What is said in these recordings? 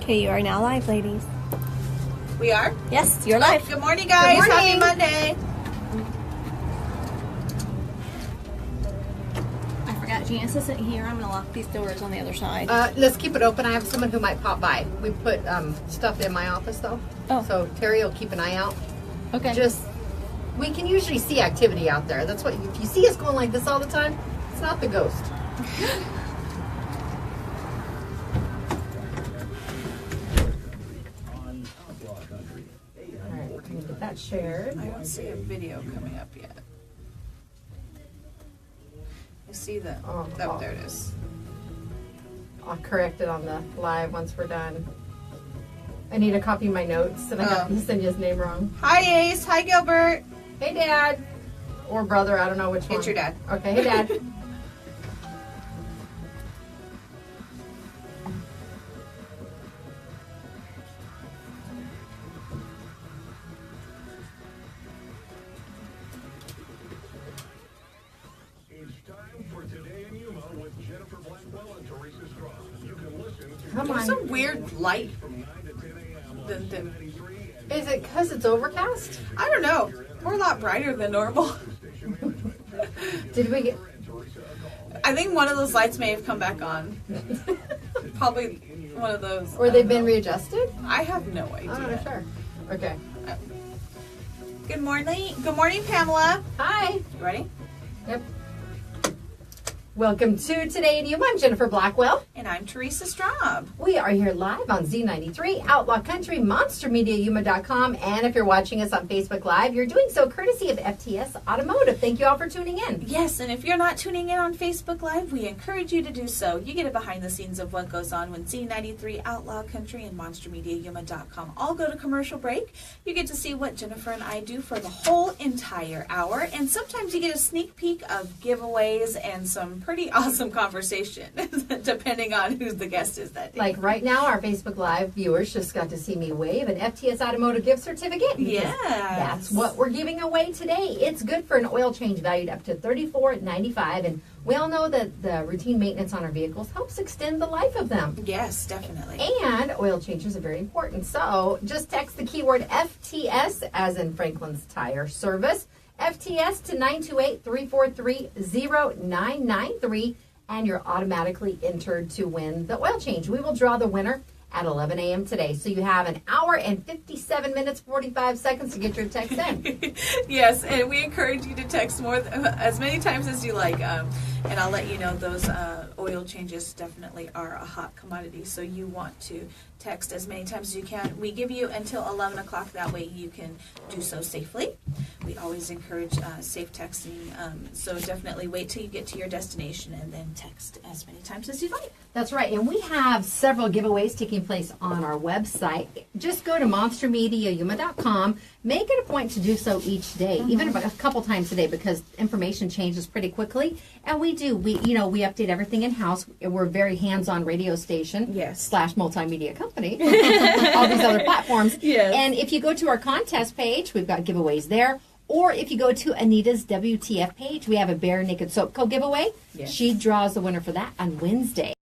Okay, you are now live, ladies. We are? Yes, you're live. Good morning, guys. Good morning. Happy Monday. I forgot Janice isn't here. I'm going to lock these doors on the other side. Let's keep it open. I have someone who might pop by. We put stuff in my office, though. Oh. So Terry will keep an eye out. Okay. We can usually see activity out there. That's what, if you see us going like this all the time, it's not the ghost. All right, we're going to get that shared. I don't see a video coming up yet. I see the, there it is. I'll correct it on the live once we're done. I need to copy my notes, and I got Yesenia's name wrong. Hi, Ace. Hi, Gilbert. Hey, Dad. Or brother, I don't know which one. It's your dad. Okay, hey, Dad. It's time for Today in Yuma with Jennifer Blackwell and Teresa Straw. You can listen to Come There's on. some weird light. from 9 to 10 a.m. on The, Is it because it's overcast? I don't know. We're a lot brighter than normal. Did we get... I think one of those lights may have come back on. Probably one of those. Or they've been readjusted? I have no idea. I'm not sure. Okay. Good morning. Good morning, Pamela. Hi. You ready? Yep. Welcome to Today in Yuma. I'm Jennifer Blackwell. And I'm Teresa Straub. We are here live on Z93, Outlaw Country, MonsterMediaYuma.com, and if you're watching us on Facebook Live, you're doing so courtesy of FTS Automotive. Thank you all for tuning in. Yes, and if you're not tuning in on Facebook Live, we encourage you to do so. You get a behind the scenes of what goes on when Z93, Outlaw Country, and MonsterMediaYuma.com all go to commercial break. You get to see what Jennifer and I do for the whole entire hour, and sometimes you get a sneak peek of giveaways and some pretty awesome conversation, depending on who the guest is that day. Like right now, our Facebook Live viewers just got to see me wave an FTS Automotive gift certificate. Yes. That's what we're giving away today. It's good for an oil change valued up to $34.95, and we all know that the routine maintenance on our vehicles helps extend the life of them. Yes, definitely. And oil changes are very important. So just text the keyword FTS, as in Franklin's Tire Service, FTS to 928-343-0993, and you're automatically entered to win the oil change. We will draw the winner at 11 a.m. today. So you have an hour and 57 minutes, 45 seconds to get your text in. Yes, and we encourage you to text as many times as you like. And I'll let you know those oil changes definitely are a hot commodity. So you want to text as many times as you can. We give you until 11 o'clock. That way you can do so safely. We always encourage safe texting. So definitely wait till you get to your destination and then text as many times as you like. That's right. And we have several giveaways taking place on our website. Just go to MonsterMediaYuma.com. Make it a point to do so each day, even about a couple times a day, because information changes pretty quickly. And we update everything in-house. We're a very hands-on radio station. Yes. / multimedia company. All these other platforms. Yes. And if you go to our contest page, we've got giveaways there. Or if you go to Anita's WTF page, we have a Bare Naked Soap Co. giveaway. Yes. She draws the winner for that on Wednesday.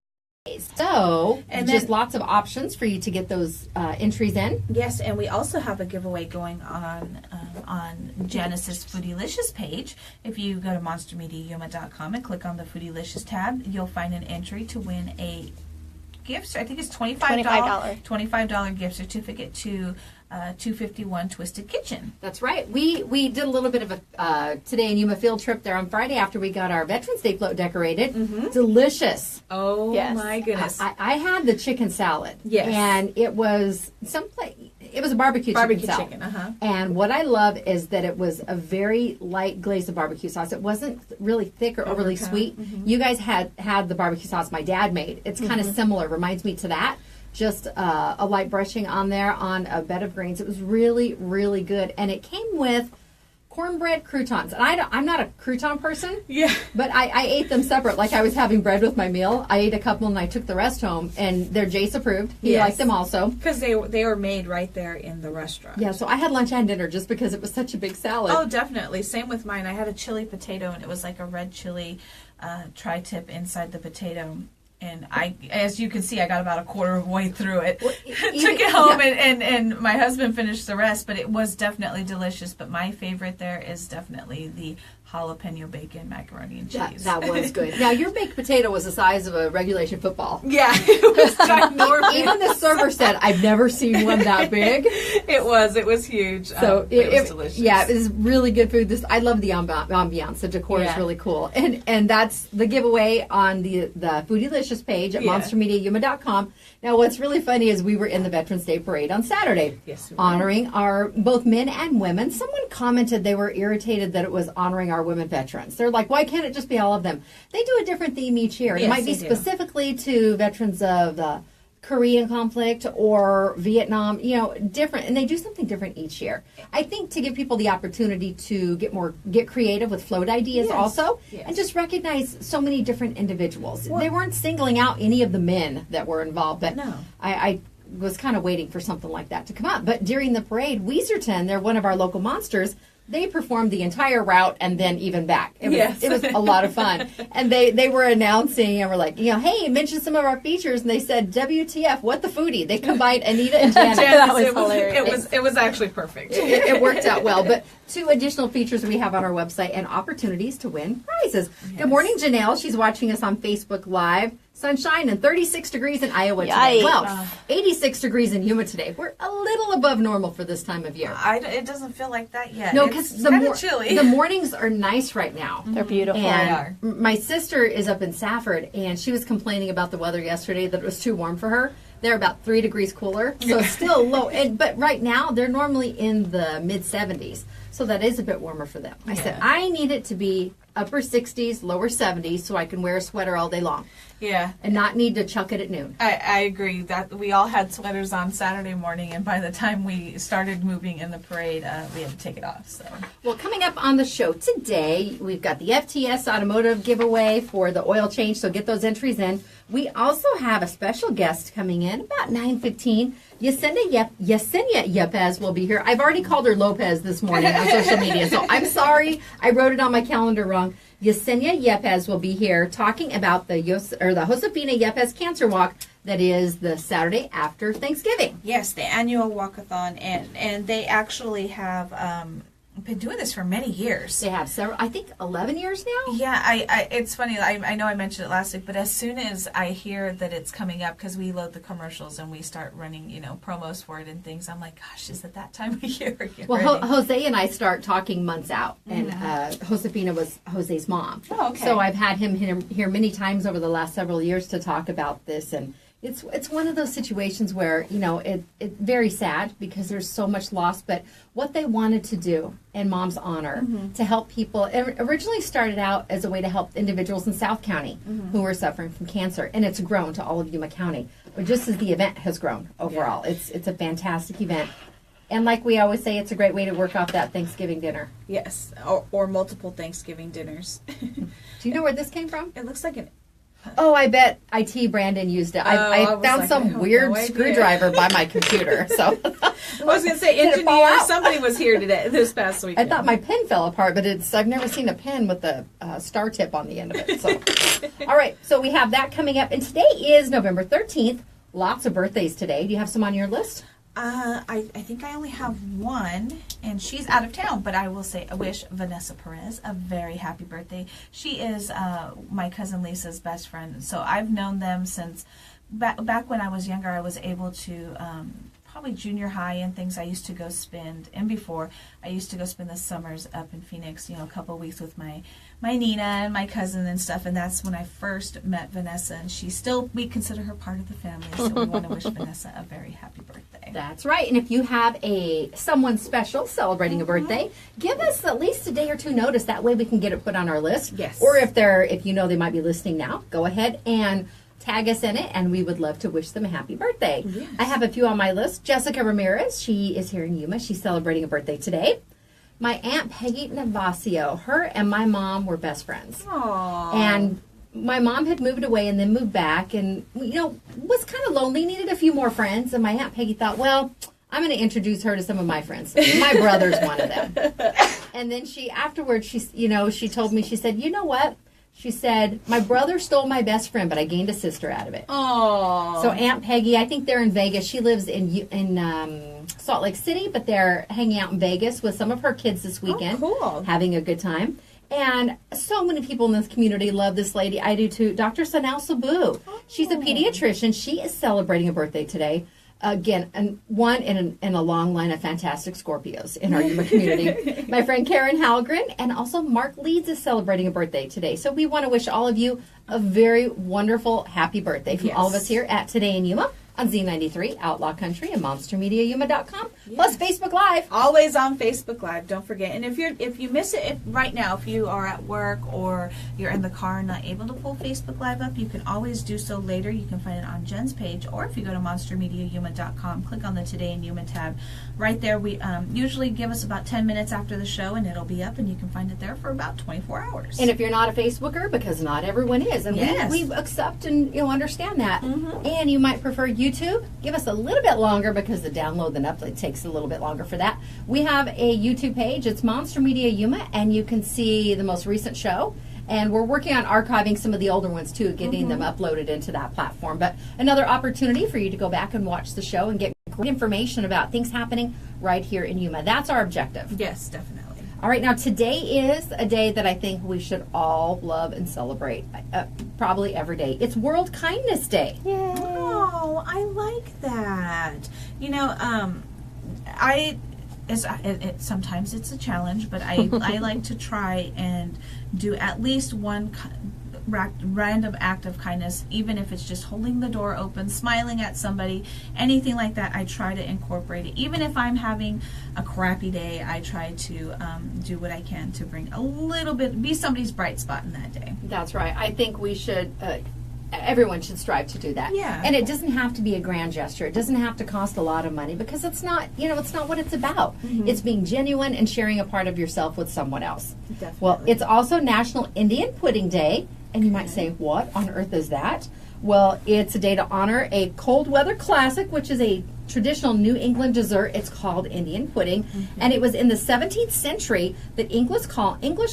So, And just then- lots of options for you to get those entries in. Yes, and we also have a giveaway going on Janice's Foodylicious page. If you go to MonsterMediaYuma.com and click on the Foodylicious tab, you'll find an entry to win a gift. I think it's $25 gift certificate to 251 Twisted Kitchen. That's right. We did a little bit of a Today in Yuma field trip there on Friday after we got our Veterans Day float decorated. Delicious. Oh Yes. my goodness! I had the chicken salad. Yes. And it was it was a barbecue chicken salad. Uh-huh. And what I love is that it was a very light glaze of barbecue sauce. It wasn't really thick or overly Overcome. sweet. You guys had the barbecue sauce my dad made. It's kind of similar. Reminds me to that. Just a light brushing on there on a bed of greens. It was really, really good. And it came with cornbread croutons. And I'm not a crouton person. Yeah. But I ate them separate. Like I was having bread with my meal. I ate a couple and I took the rest home. And they're Jace approved. He Yes. liked them also. Because they were made right there in the restaurant. Yeah, so I had lunch and dinner just because it was such a big salad. Oh, definitely. Same with mine. I had a chili potato, and it was like a red chili tri-tip inside the potato. And as you can see, I got about a quarter of the way through it. Well, Took it home, and my husband finished the rest, but it was definitely delicious. But my favorite there is definitely the jalapeno bacon macaroni and cheese. That was good. Now, your baked potato was the size of a regulation football. Yeah, it was ginormous. Even the server said, I've never seen one that big. It was huge. So it was delicious. Yeah, it was really good food. I love the ambiance. The decor is really cool. And that's the giveaway on the Foodylicious page at monstermediayuma.com. Now, what's really funny is we were in the Veterans Day Parade on Saturday, honoring our both men and women. Someone commented they were irritated that it was honoring our women veterans. They're like, why can't it just be all of them? They do a different theme each year. It might be specifically to veterans of the Korean conflict or Vietnam, different, and they do something different each year. I think to give people the opportunity to get creative with float ideas also, and just recognize so many different individuals. They weren't singling out any of the men that were involved, but I was kind of waiting for something like that to come up. But during the parade, Weezerton, they're one of our local monsters. They performed the entire route and then even back. It was a lot of fun. And they were announcing and were like, hey, mention some of our features. And they said, WTF, what the foodie? They combined Anita and Janet. That was hilarious. It was actually perfect. It worked out well. But 2 additional features we have on our website and opportunities to win prizes. Yes. Good morning, Janelle. She's watching us on Facebook Live. Sunshine and 36 degrees in Iowa today. Well, 86 degrees in Yuma today. We're a little above normal for this time of year. It doesn't feel like that yet. No, because chilly. The mornings are nice right now. They're beautiful. And my sister is up in Safford, and she was complaining about the weather yesterday, that it was too warm for her. They're about 3 degrees cooler, so it's still low. But right now, they're normally in the mid-70s, so that is a bit warmer for them. I said, I need it to be upper 60s, lower 70s, so I can wear a sweater all day long. Yeah. And not need to chuck it at noon. I agree that we all had sweaters on Saturday morning, and by the time we started moving in the parade, we had to take it off. So, well, coming up on the show today, we've got the FTS Automotive giveaway for the oil change, so get those entries in. We also have a special guest coming in about 9:15. Yesenia Yepez will be here. I've already called her Lopez this morning on social media, so I'm sorry. I wrote it on my calendar wrong. Yesenia Yepez will be here talking about the Josefina Yepez Cancer Walk that is the Saturday after Thanksgiving. Yes, the annual walkathon, and they actually have been doing this for many years. They have several, I think 11 years now? Yeah, it's funny. I know I mentioned it last week, but as soon as I hear that it's coming up, because we load the commercials and we start running, promos for it and things, I'm like, gosh, is it that time of year again? Well, Jose and I start talking months out, and Josefina was Jose's mom. Oh, okay. So I've had him here many times over the last several years to talk about this, and it's one of those situations where, it's very sad because there's so much loss, but what they wanted to do in Mom's honor to help people, it originally started out as a way to help individuals in South County who were suffering from cancer, and it's grown to all of Yuma County. But just as the event has grown overall, it's a fantastic event. And like we always say, it's a great way to work off that Thanksgiving dinner. Yes, or multiple Thanksgiving dinners. Do you know where this came from? It looks like an... Oh, I bet IT Brandon used it. I found some weird screwdriver by my computer. So I was going to say, engineer, somebody was here this past week. I thought my pen fell apart, but I've never seen a pen with a star tip on the end of it. So, all right, so we have that coming up. And today is November 13th. Lots of birthdays today. Do you have some on your list? I think I only have one, and she's out of town, but I will say I wish Vanessa Perez a very happy birthday. She is my cousin Lisa's best friend, so I've known them since back when I was younger. I was able to probably junior high and things. I used to go spend, and before I used to go spend the summers up in Phoenix, a couple of weeks with my Nina and my cousin and stuff, and that's when I first met Vanessa, and we consider her part of the family, so we want to wish Vanessa a very happy birthday. That's right, and if you have someone special celebrating a birthday, give us at least a day or two notice. That way we can get it put on our list. Yes. Or if they might be listening now, go ahead and tag us in it, and we would love to wish them a happy birthday. Yes. I have a few on my list. Jessica Ramirez, she is here in Yuma. She's celebrating a birthday today. My Aunt Peggy Navasio, her and my mom were best friends. Aww. And my mom had moved away and then moved back and, was kind of lonely, needed a few more friends. And my Aunt Peggy thought, well, I'm going to introduce her to some of my friends. My brother's one of them. And then afterwards, she told me, she said, you know what? She said, my brother stole my best friend, but I gained a sister out of it. Oh. So Aunt Peggy, I think they're in Vegas. She lives in Salt Lake City, but they're hanging out in Vegas with some of her kids this weekend. Oh, cool. Having a good time. And so many people in this community love this lady. I do too. Dr. Sanal Sabu. She's a pediatrician. She is celebrating a birthday today. Again, one in a long line of fantastic Scorpios in our Yuma community. My friend Karen Halgren and also Mark Leeds is celebrating a birthday today. So we want to wish all of you a very wonderful, happy birthday from all of us here at Today in Yuma on Z93, Outlaw Country, and MonsterMediaYuma.com, plus Facebook Live. Always on Facebook Live, don't forget. And if you miss it right now, if you are at work or you're in the car and not able to pull Facebook Live up, you can always do so later. You can find it on Jen's page, or if you go to MonsterMediaYuma.com, click on the Today in Yuma tab. Right there, we usually give us about 10 minutes after the show, and it'll be up, and you can find it there for about 24 hours. And if you're not a Facebooker, because not everyone is, and Yes. we accept and understand that, and you might prefer YouTube, give us a little bit longer because the download and upload takes a little bit longer for that. We have a YouTube page. It's Monster Media Yuma, and you can see the most recent show. And we're working on archiving some of the older ones too, getting them uploaded into that platform. But another opportunity for you to go back and watch the show and get great information about things happening right here in Yuma. That's our objective. Yes, definitely. All right, now today is a day that I think we should all love and celebrate, probably every day. It's World Kindness Day. Oh, I like that. You know, sometimes it's a challenge, but I like to try and do at least one random act of kindness, even if it's just holding the door open, smiling at somebody, anything like that. I try to incorporate it. Even if I'm having a crappy day, I try to do what I can to bring a little bit, be somebody's bright spot in that day. That's right. I think we should, everyone should strive to do that. Yeah. And it doesn't have to be a grand gesture. It doesn't have to cost a lot of money, because it's not, it's not what it's about. It's being genuine and sharing a part of yourself with someone else. Definitely. Well, it's also National Indian Pudding Day. And you might say, what on earth is that? Well, it's a day to honor a cold weather classic, which is a traditional New England dessert. It's called Indian pudding. And it was in the 17th century that English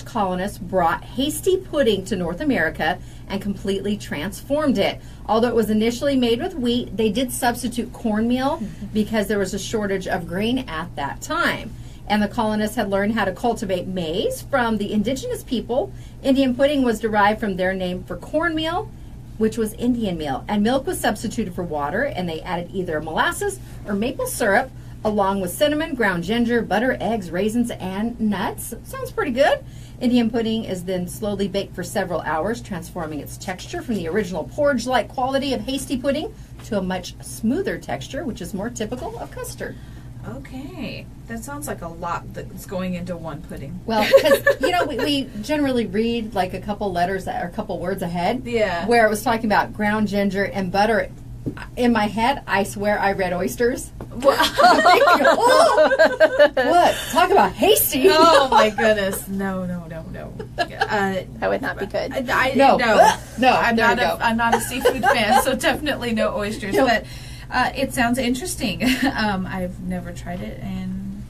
colonists brought hasty pudding to North America and completely transformed it. Although it was initially made with wheat, they did substitute cornmeal because there was a shortage of grain at that time. And the colonists had learned how to cultivate maize from the indigenous people. Indian pudding was derived from their name for cornmeal, which was Indian meal. And milk was substituted for water, and they added either molasses or maple syrup, along with cinnamon, ground ginger, butter, eggs, raisins, and nuts. Sounds pretty good. Indian pudding is then slowly baked for several hours, transforming its texture from the original porridge-like quality of hasty pudding to a much smoother texture, which is more typical of custard. Okay, that sounds like a lot that's going into one pudding. Well, because, we generally read like a couple letters or a couple words ahead. Yeah. Where it was talking about ground ginger and butter. In my head, I swear I read oysters. What? Talk about hasty. Oh my goodness! No. That would not be good. No. I'm not a seafood fan, so definitely no oysters. No. But it sounds interesting. I've never tried it, and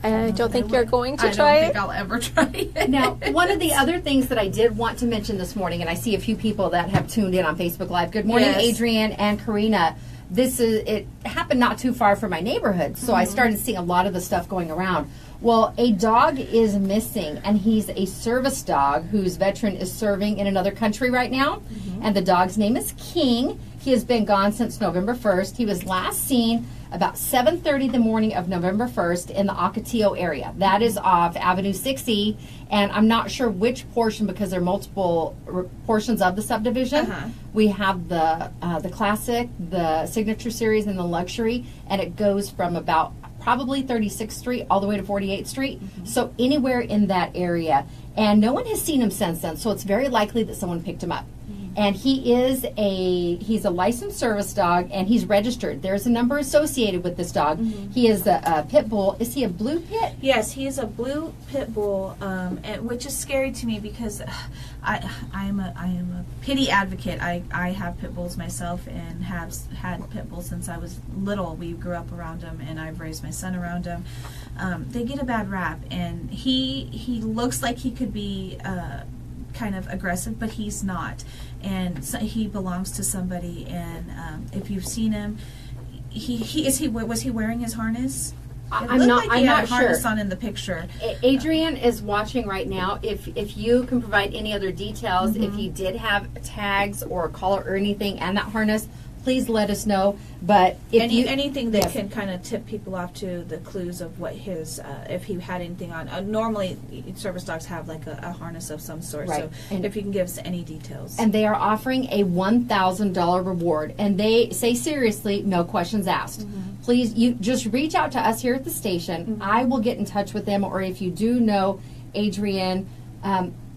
I don't think you're going to I try don't it. think I'll ever try it. Now, one of the other things that I did want to mention this morning, and I see a few people that have tuned in on Facebook Live. Good morning, Yes. Adrienne and Karina. It happened not too far from my neighborhood, so I started seeing a lot of the stuff going around. Well, a dog is missing, and he's a service dog whose veteran is serving in another country right now, and the dog's name is King. He has been gone since November 1st. He was last seen about 7:30 the morning of November 1st in the Ocotillo area. That is off Avenue 6E, and I'm not sure which portion because there are multiple portions of the subdivision. We have the Classic, the Signature Series, and the Luxury, and it goes from about probably 36th Street all the way to 48th Street. So anywhere in that area. And no one has seen him since then, so it's very likely that someone picked him up. And he's a licensed service dog, and he's registered. There's a number associated with this dog. He is a pit bull. Is he a blue pit? Yes, he is a blue pit bull, which is scary to me because I am a pity advocate. I have pit bulls myself and have had pit bulls since I was little. We grew up around them, and I've raised my son around them. They get a bad rap, and he looks like he could be kind of aggressive, but he's not. And so he belongs to somebody, and if you've seen him, was he wearing his harness? I'm not harness sure. on in the picture. Adrian is watching right now. If you can provide any other details, if he did have tags or a collar or anything and that harness, please let us know. But if anything that can kind of tip people off to the clues of what his, if he had anything on. Normally, service dogs have like a harness of some sort. Right. So And if you can give us any details. and they are offering a $1,000 reward, and they say seriously, no questions asked. Please, you just reach out to us here at the station. I will get in touch with them, or if you do know Adrian,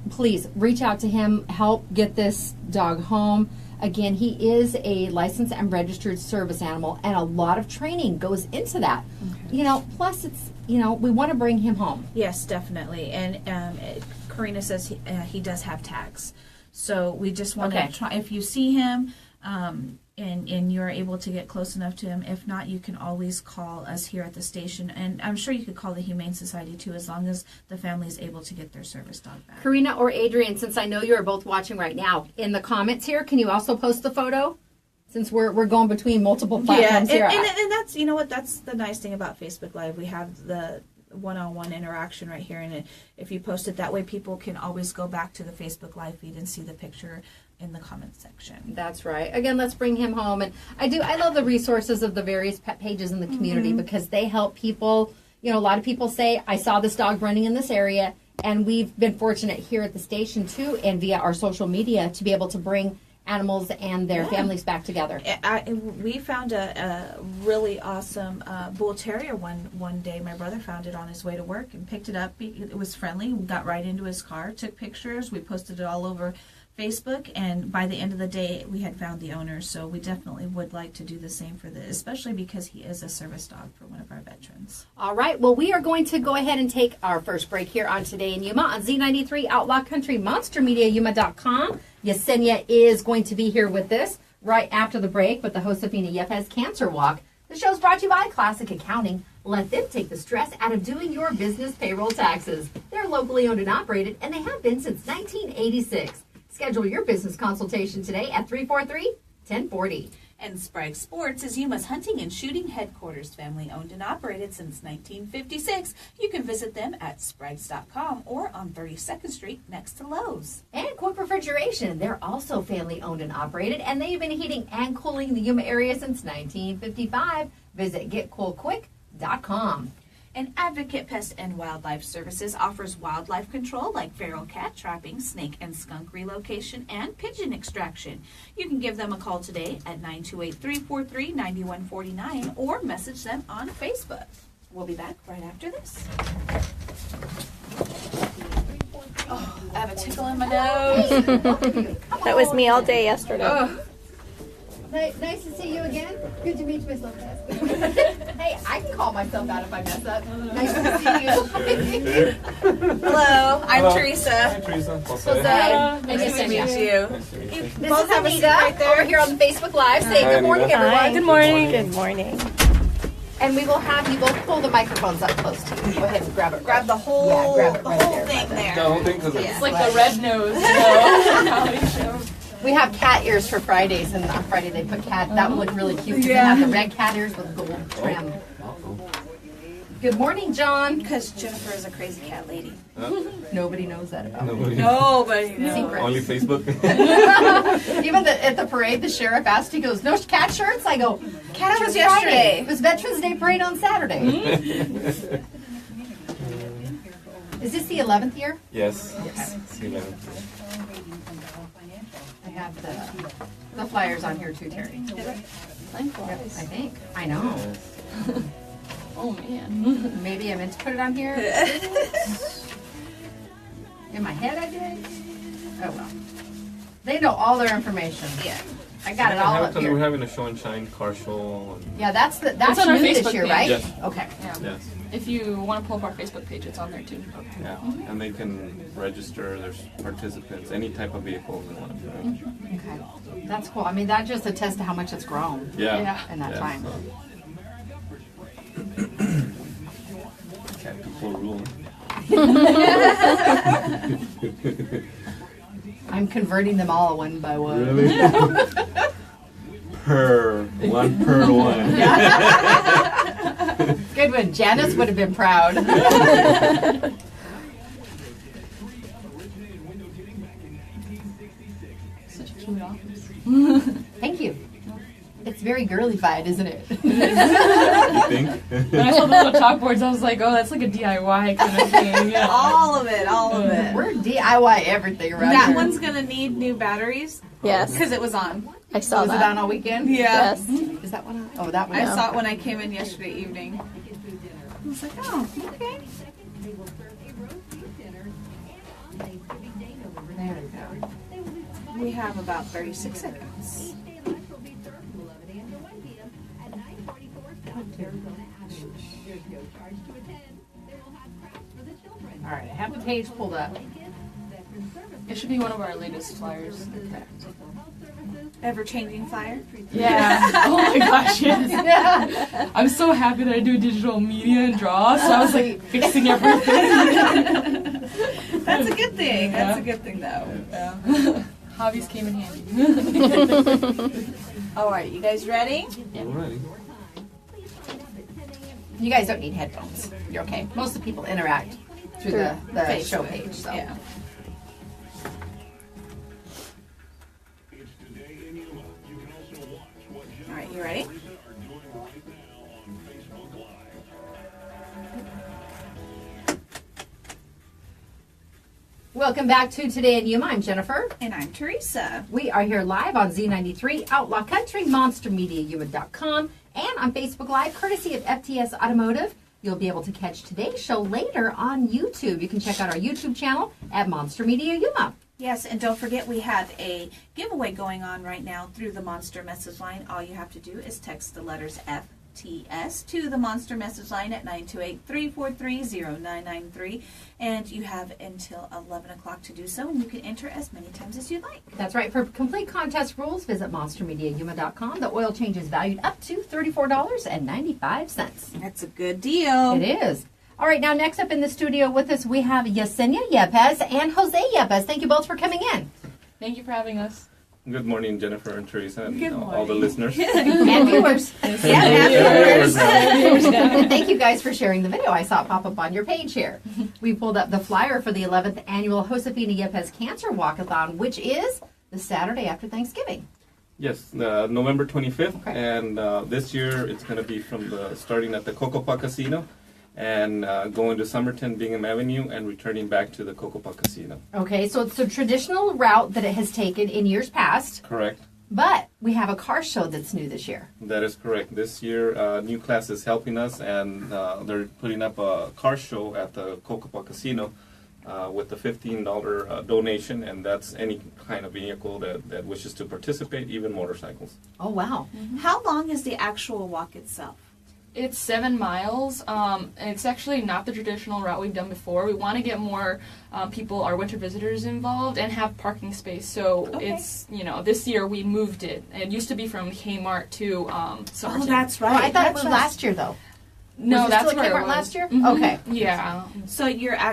please reach out to him. Help get this dog home. Again, he is a licensed and registered service animal, and a lot of training goes into that. You know, plus it's, you know, we want to bring him home. Yes, definitely. And Karina says he does have tags. So we just want to try, if you see him and you're able to get close enough to him, if not, you can always call us here at the station. And I'm sure you could call the Humane Society too, as long as the family is able to get their service dog back. Karina or Adrian, since I know you are both watching right now, in the comments here, can you also post the photo? Since we're going between multiple platforms here. And that's, you know what, that's the nice thing about Facebook Live. We have the one-on-one interaction right here, and if you post it that way, people can always go back to the Facebook Live feed and see the picture in the comment section. That's right. Again, let's bring him home. And I love the resources of the various pet pages in the community because they help people. You know, a lot of people say, I saw this dog running in this area, and we've been fortunate here at the station too, and via our social media, to be able to bring animals and their families back together. We found a really awesome bull terrier one day. My brother found it on his way to work and picked it up. It was friendly. We got right into his car, took pictures. We posted it all over Facebook, and by the end of the day, we had found the owner. So we definitely would like to do the same for this, especially because he is a service dog for one of our veterans. All right. Well, we are going to go ahead and take our first break here on Today in Yuma on Z93 Outlaw Country, MonsterMediaYuma.com. Yesenia is going to be here with us right after the break with the Josefina Yepez Cancer Walk. The show's brought to you by Classic Accounting. Let them take the stress out of doing your business payroll taxes. They're locally owned and operated, and they have been since 1986. Schedule your business consultation today at 343-1040. And Sprague Sports is Yuma's hunting and shooting headquarters, family owned and operated since 1956. You can visit them at spragues.com or on 32nd Street next to Lowe's. And Quick Refrigeration. They're also family owned and operated, and they've been heating and cooling the Yuma area since 1955. Visit getcoolquick.com. And Advocate Pest and Wildlife Services offers wildlife control like feral cat trapping, snake and skunk relocation, and pigeon extraction. You can give them a call today at 928-343-9149 or message them on Facebook. We'll be back right after this. Oh, I have a tickle in my nose. That was me all day yesterday. Oh. Nice to see you again. Good to meet you, Miss Lopez. Hey, I can call myself out if I mess up. Nice to see you. Hello, I'm Teresa. Hi, Teresa. Jose. Nice to meet you. This Both is have a seat Anita right there. over here on the Facebook Live saying Hi, good morning, Anita. everyone. Good morning. Good morning. And we will have you both pull the microphones up close to you. Go ahead and grab it. Grab the whole, grab it the right whole there, thing right there. The whole thing, because It's like the red nose. We have cat ears for Fridays, and on Friday they put cat. That would look really cute. They have the red cat ears with gold trim. Good morning, John. Because Jennifer is a crazy cat lady. Nobody knows that about me. nobody. Nobody knows. Secret. Only Facebook. Even at the parade, the sheriff asked, he goes, no cat shirts? I go, cat was was yesterday. Friday. It was Veterans Day parade on Saturday. Is this the 11th year? Yes. It's 11. I have the flyers on here too, Terry. I think. I know. Oh man. Maybe I meant to put it on here. In my head I did. Oh well. They know all their information. Yeah. I got it all up Because we're here. having a show and shine car show. And Yeah, that's It's on our new this Facebook year, page. right? Yes. Okay. Yeah. yes. If you want to pull up our Facebook page, it's on there too. Yeah. And they can register. There's participants, any type of vehicle they want to put in. Okay. That's cool. I mean, that just attests to how much it's grown Yeah. in that time. Cat people rule. I'm converting them all one by one. Really? per one. Good one. Janice would have been proud. Such a cute office. Thank you. It's very girly-fied, isn't it? You think? When I saw the little chalkboards, I was like, oh, that's like a DIY kind of thing. Yeah. All of it, all of it. We're DIY everything around That here. one's gonna need new batteries Yes, because it was on. I saw Was it that. on all weekend? Yeah. Yes. Is that one on? Oh, that one. I no. saw it when I came in yesterday evening. I was like, oh, okay. There we go. We have about 36 seconds. All right, I have the page pulled up. It should be one of our latest flyers. Ever changing flyer? Yeah. Oh my gosh, yes. I'm so happy that I do digital media and draw, so I was like fixing everything. That's a good thing. That's a good thing, though. Yeah. Hobbies came in handy. All right, you guys ready? Alrighty. You guys don't need headphones. You're okay. Most of the people interact through the show Facebook. page. So. Yeah. It's Today in Yuma. You can also watch what Jennifer All right, you ready? and Teresa are doing right now on Facebook Live. Welcome back to Today in Yuma. I'm Jennifer. And I'm Teresa. We are here live on Z93, Outlaw Country, MonsterMediaYuma.com, and on Facebook Live, courtesy of FTS Automotive. You'll be able to catch today's show later on YouTube. You can check out our YouTube channel at Monster Media Yuma. Yes, and don't forget we have a giveaway going on right now through the Monster message line. All you have to do is text the letters FTS to the Monster message line at 928-343-0993. And you have until 11 o'clock to do so, and you can enter as many times as you like. That's right. For complete contest rules, visit MonsterMediaYuma.com. The oil change is valued up to $34.95. That's a good deal. It is. All right, now next up in the studio with us, we have Yesenia Yepez and Jose Yepez. Thank you both for coming in. Thank you for having us. Good morning, Jennifer and Teresa, and Good all the morning. listeners. And viewers. Viewers. And thank you guys for sharing the video. I saw it pop up on your page here. We pulled up the flyer for the 11th annual Josefina Yepez Cancer Walkathon, which is the Saturday after Thanksgiving. Yes, November 25th, Okay. and this year it's going to be starting at the Cocopah Casino and going to Somerton, Bingham Avenue, and returning back to the Cocopah Casino. Okay, so it's a traditional route that it has taken in years past, Correct. but we have a car show that's new this year. That is correct. This year, New Class is helping us, and they're putting up a car show at the Cocopah Casino with the $15 donation, and that's any kind of vehicle that wishes to participate, even motorcycles. Oh, wow. How long is the actual walk itself? It's 7 miles, and it's actually not the traditional route we've done before. We want to get more people, our winter visitors, involved and have parking space. So Okay. it's, this year we moved it. It used to be from Kmart to Somerton. Oh, that's right. Oh, I thought it That's was last year, though. No, Was it that's still at where it Kmart was. last year? Mhm. Okay. Yeah. So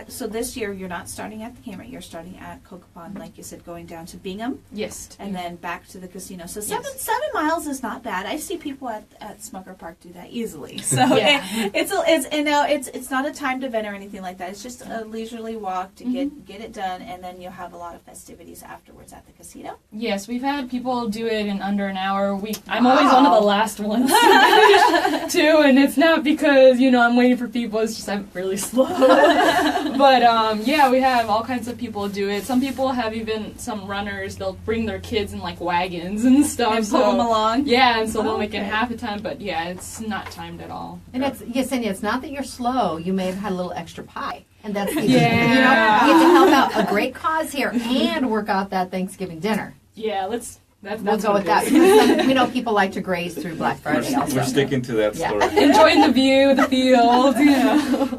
so this year you're not starting at the Kmart. You're starting at Cocopah, like you said, going down to Bingham Yes. and then back to the casino. So Yes. 7 miles is not bad. I see people at Smucker Park do that easily. So Yeah. it's not a timed event or anything like that. It's just a leisurely walk to get it done, and then you'll have a lot of festivities afterwards at the casino. Yes, we've had people do it in under an hour. I'm always one of the last ones to finish too, and it's not because I'm waiting for people. It's just I'm really slow. But yeah, we have all kinds of people do it. Some people have even some runners. They'll bring their kids in like wagons and stuff. And pull them along. Yeah, and so they'll make it Okay. half the time. But yeah, it's not timed at all. And Yesenia, it's not that you're slow. You may have had a little extra pie. And that's the Yeah. you get to help out a great cause here and work out that Thanksgiving dinner. Yeah, that's We'll go what with it that. is. Because we know people like to graze through Black Friday also. We're sticking to that Yeah. story. Enjoying the view, the field.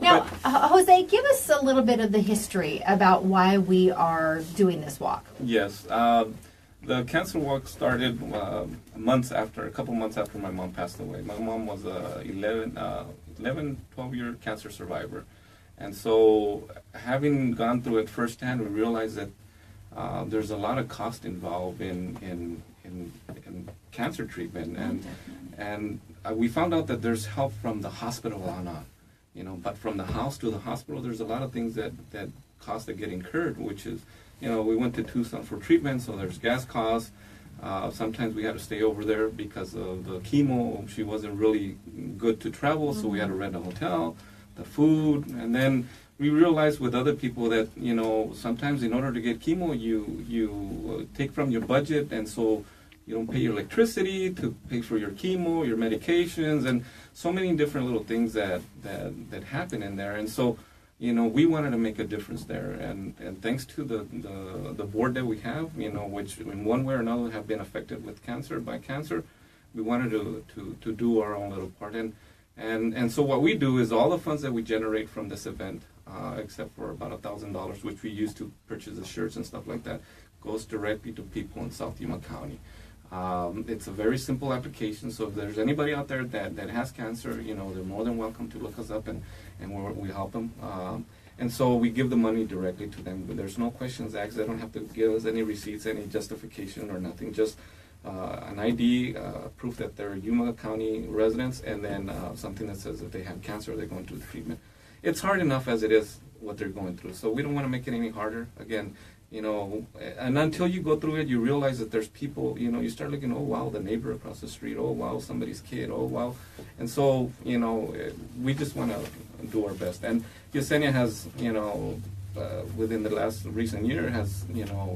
Now, Jose, give us a little bit of the history about why we are doing this walk. Yes. The cancer walk started a couple months after my mom passed away. My mom was a 12-year cancer survivor. And so having gone through it firsthand, we realized that there's a lot of cost involved in cancer treatment, and we found out that there's help from the hospital on up, but from the house to the hospital, there's a lot of things that costs that get incurred, which is, we went to Tucson for treatment, so there's gas costs. Sometimes we had to stay over there because of the chemo. She wasn't really good to travel, so we had to rent a hotel, the food, and then we realized with other people that, sometimes in order to get chemo, you take from your budget, and so you don't pay your electricity to pay for your chemo, your medications, and so many different little things that happen in there. And so, we wanted to make a difference there, and thanks to the board that we have, which in one way or another have been affected with by cancer, we wanted to do our own little part. And so what we do is all the funds that we generate from this event, except for about $1,000, which we use to purchase the shirts and stuff like that, goes directly to people in South Yuma County. It's a very simple application, so if there's anybody out there that has cancer, they're more than welcome to look us up, and we help them. And so we give the money directly to them. There's no questions asked. They don't have to give us any receipts, any justification or nothing, just an ID, proof that they're Yuma County residents, and then something that says that they have cancer or they're going through the treatment. It's hard enough as it is what they're going through, so we don't want to make it any harder. Again, and until you go through it, you realize that there's people, you start looking, oh, wow, the neighbor across the street, oh, wow, somebody's kid, oh, wow. And so, we just want to do our best. And Yesenia has, within the recent year, has,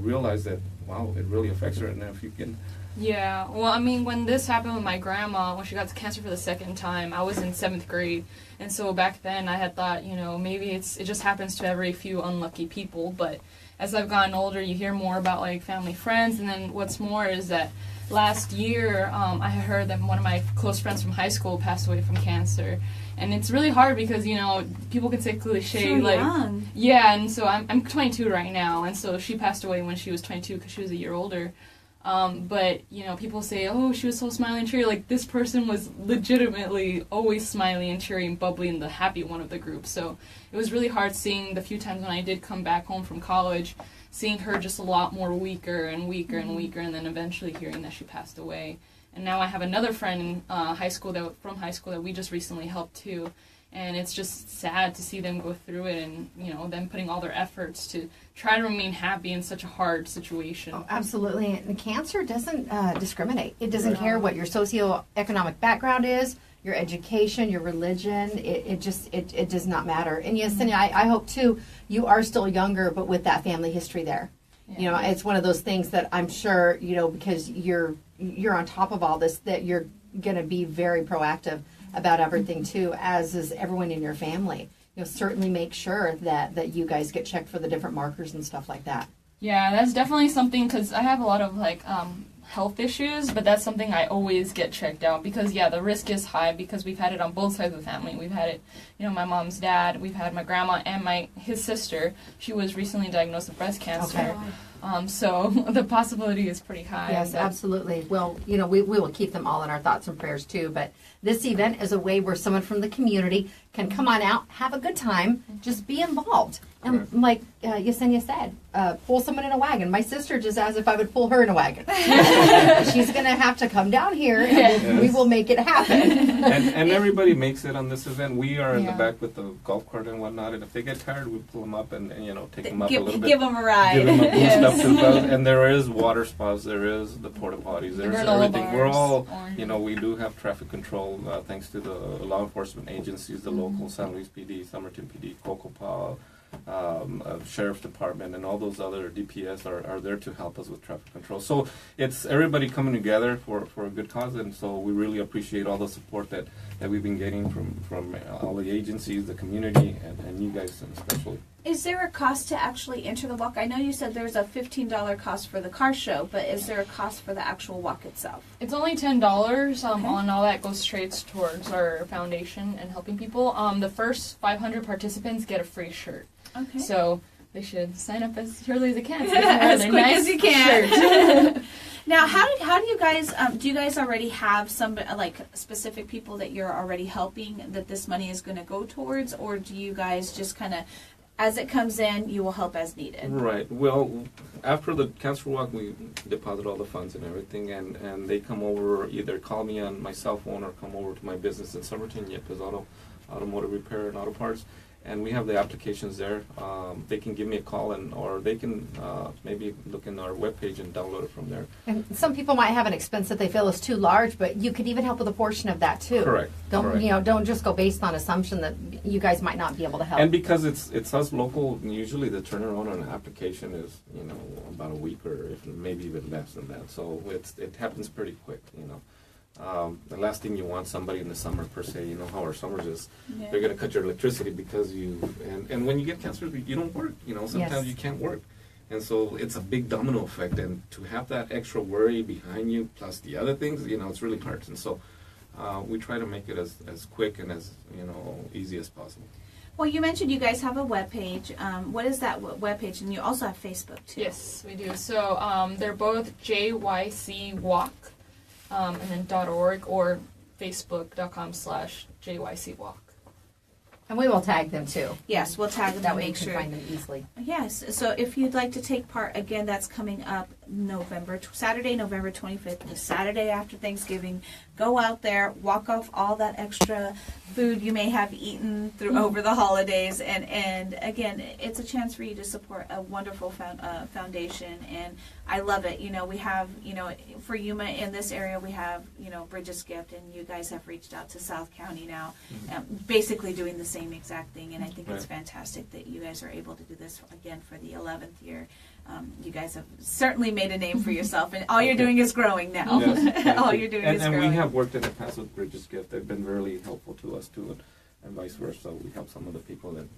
realized that, wow, it really affects her. And if you can... Yeah, well, I mean, when this happened with my grandma, when she got cancer for the second time, I was in 7th grade. And so back then I had thought, maybe it just happens to every few unlucky people. But as I've gotten older, you hear more about, family friends. And then what's more is that last year, I had heard that one of my close friends from high school passed away from cancer. And it's really hard because, people can say cliche, so young. Yeah, and so I'm 22 right now. And so she passed away when she was 22 because she was a year older. But, people say, oh, she was so smiley and cheery. This person was legitimately always smiley and cheery and bubbly and the happy one of the group. So it was really hard seeing the few times when I did come back home from college, seeing her just a lot more weaker and weaker and weaker, and then eventually hearing that she passed away. And now I have another friend in high school that we just recently helped too. And it's just sad to see them go through it and, them putting all their efforts to try to remain happy in such a hard situation. Oh, absolutely. And cancer doesn't discriminate. It doesn't care what your socioeconomic background is, your education, your religion. It does not matter. And Yesenia, I hope, too, you are still younger, but with that family history there. Yeah. It's one of those things that I'm sure, because you're on top of all this, that you're going to be very proactive about everything too, as is everyone in your family. Certainly make sure that you guys get checked for the different markers and stuff like that. Yeah, that's definitely something, because I have a lot of health issues, but that's something I always get checked out because the risk is high because we've had it on both sides of the family. We've had it, my mom's dad, we've had my grandma and his sister. She was recently diagnosed with breast cancer. Okay. So the possibility is pretty high. Yes, absolutely. Well, we will keep them all in our thoughts and prayers too, but this event is a way where someone from the community can come on out, have a good time, just be involved. And like Yesenia said, pull someone in a wagon. My sister just asked if I would pull her in a wagon. She's going to have to come down here, and we will make it happen. And everybody makes it on this event. We are in the back with the golf cart and whatnot, and if they get tired, we pull them up and take them up a little bit. Give them a ride. Give them a boost up to the bus. And there is water spas, there is the porta potties, there's everything. We're all, we do have traffic control thanks to the law enforcement agencies, the local San Luis PD, Somerton PD, Cocopah, Sheriff's Department, and all those other DPS are there to help us with traffic control. So it's everybody coming together for a good cause, and so we really appreciate all the support that we've been getting from all the agencies, the community, and you guys especially. Is there a cost to actually enter the walk? I know you said there's a $15 cost for the car show, but is there a cost for the actual walk itself? It's only $10. On all that goes straight towards our foundation and helping people. The first 500 participants get a free shirt. Okay. So they should sign up as early as they can. So as quick as you can. Now, how do you guys, do you guys already have some, specific people that you're already helping that this money is going to go towards, or do you guys just kind of as it comes in, you will help as needed. Right. Well, after the cancer walk, we deposit all the funds and everything, and they come over, either call me on my cell phone or come over to my business in Somerton, Yepez Automotive Repair and Auto Parts, and we have the applications there. They can give me a call, or they can maybe look in our webpage and download it from there. And some people might have an expense that they feel is too large, but you could even help with a portion of that too. Correct. Don't just go based on assumption that you guys might not be able to help. And because it's us local, usually the turnaround on an application is about a week, or if maybe even less than that. So it happens pretty quick. The last thing you want somebody in the summer per se, how our summers is, Yeah. they're going to cut your electricity because and when you get cancer, you don't work, sometimes Yes. you can't work. And so it's a big domino effect, and to have that extra worry behind you, plus the other things, it's really hard. And so we try to make it as quick and as, easy as possible. Well, you mentioned you guys have a webpage. What is that webpage? And you also have Facebook, too. Yes, we do. So they're both JYC Walk, and then .org or facebook.com/JYC Walk. And we will tag them too. Yes, we'll tag them That to way you make can sure. find them easily. Yes, so if you'd like to take part, again, that's coming up Saturday, November 25th, the Saturday after Thanksgiving. Go out there, walk off all that extra food you may have eaten through over the holidays, and again, it's a chance for you to support a wonderful foundation, and I love it. We have, for Yuma in this area, we have, Bridget's Gift, and you guys have reached out to South County now, basically doing the same exact thing, and I think it's fantastic that you guys are able to do this again for the 11th year. You guys have certainly made a name for yourself, and all you're doing is growing now. Yes, all you're doing is and growing. we have worked in the past with Bridget's Gift. They've been really helpful to us too, and vice versa. We help some of the people that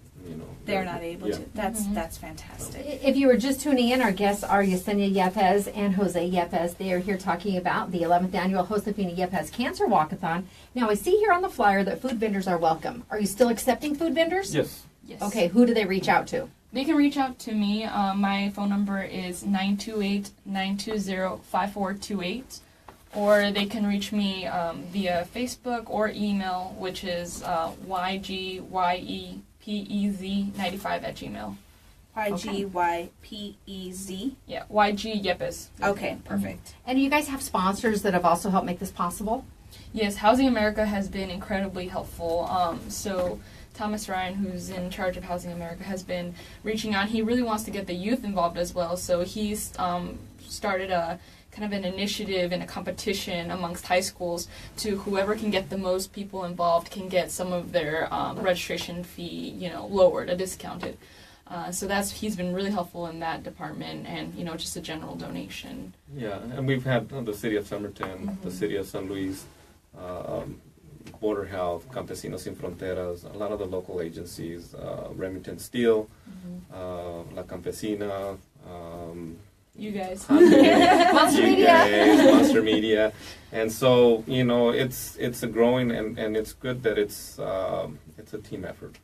they're not able yeah. to. That's fantastic. If you were just tuning in, our guests are Yesenia Yepez and Jose Yepez. They are here talking about the 11th annual Josefina Yepez Cancer Walkathon. Now, I see here on the flyer that food vendors are welcome. Are you still accepting food vendors? Yes. Yes. Okay, who do they reach out to? They can reach out to me. My phone number is 928-920-5428. Or they can reach me via Facebook or email, which is YGYEPEZ95@gmail. YGYPEZ. Yeah, YG Yepez. Okay, perfect. And you guys have sponsors that have also helped make this possible? Yes, Housing America has been incredibly helpful. So Thomas Ryan, who's in charge of Housing America, has been reaching out. He really wants to get the youth involved as well. So he's started a kind of an initiative and a competition amongst high schools to whoever can get the most people involved can get some of their registration fee, lowered, discounted. So he's been really helpful in that department, and just a general donation. Yeah, and we've had the city of Somerton, the city of San Luis, Border Health, Campesinos Sin Fronteras, a lot of the local agencies, Remington Steel, La Campesina, You guys. Monster Media. Monster Media, and so it's a growing, and it's good that it's a team effort.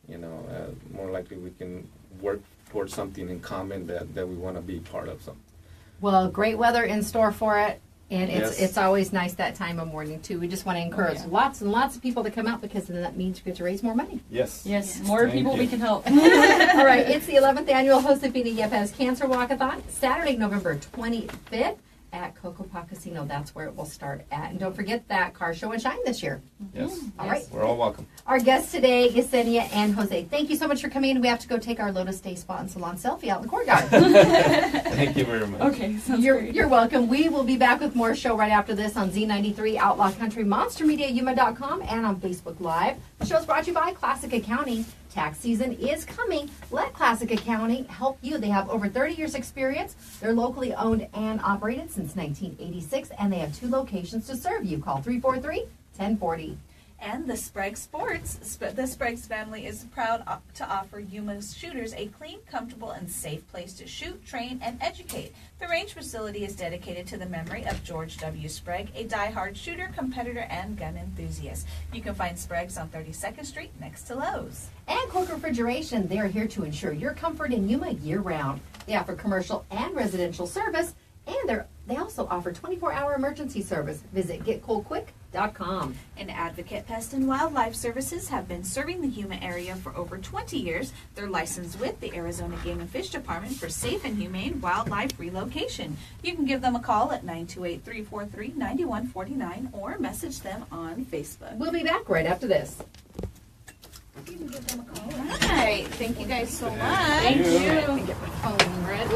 More likely we can work towards something in common that we want to be part of. So. Well, great weather in store for it. And Yes. it's always nice that time of morning, too. We just want to encourage lots and lots of people to come out, because then that means we get to raise more money. Yes. Yes, more Thank people you. we can help. All right, it's the 11th annual Josefina Yepez Cancer Walkathon, Saturday, November 25th at Cocopa Casino. That's where it will start at. And don't forget that car show and shine this year. Yes. All right. We're all welcome. Our guests today, Yesenia and Jose. Thank you so much for coming in. We have to go take our Lotus Day Spa and Salon selfie out in the courtyard. Thank you very much. Okay, sounds great. You're welcome. We will be back with more show right after this on Z93, Outlaw Country, Monster Media, Yuma.com, and on Facebook Live. The show is brought to you by Classic Accounting. Tax season is coming. Let Classic Accounting help you. They have over 30 years experience. They're locally owned and operated since 1986, and they have 2 locations to serve you. Call 343-1040. And the Sprague Sports. The Sprague's family is proud to offer Yuma shooters a clean, comfortable, and safe place to shoot, train, and educate. The range facility is dedicated to the memory of George W. Sprague, a die-hard shooter, competitor, and gun enthusiast. You can find Sprague's on 32nd Street next to Lowe's. And Cook Refrigeration. They are here to ensure your comfort in Yuma year-round. They offer commercial and residential service, and they also offer 24-hour emergency service. Visit .com. And Advocate Pest and Wildlife Services have been serving the Yuma area for over 20 years. They're licensed with the Arizona Game and Fish Department for safe and humane wildlife relocation. You can give them a call at 928-343-9149 or message them on Facebook. We'll be back right after this. All right. Thank you guys so much. Thank you. Get my phone ready.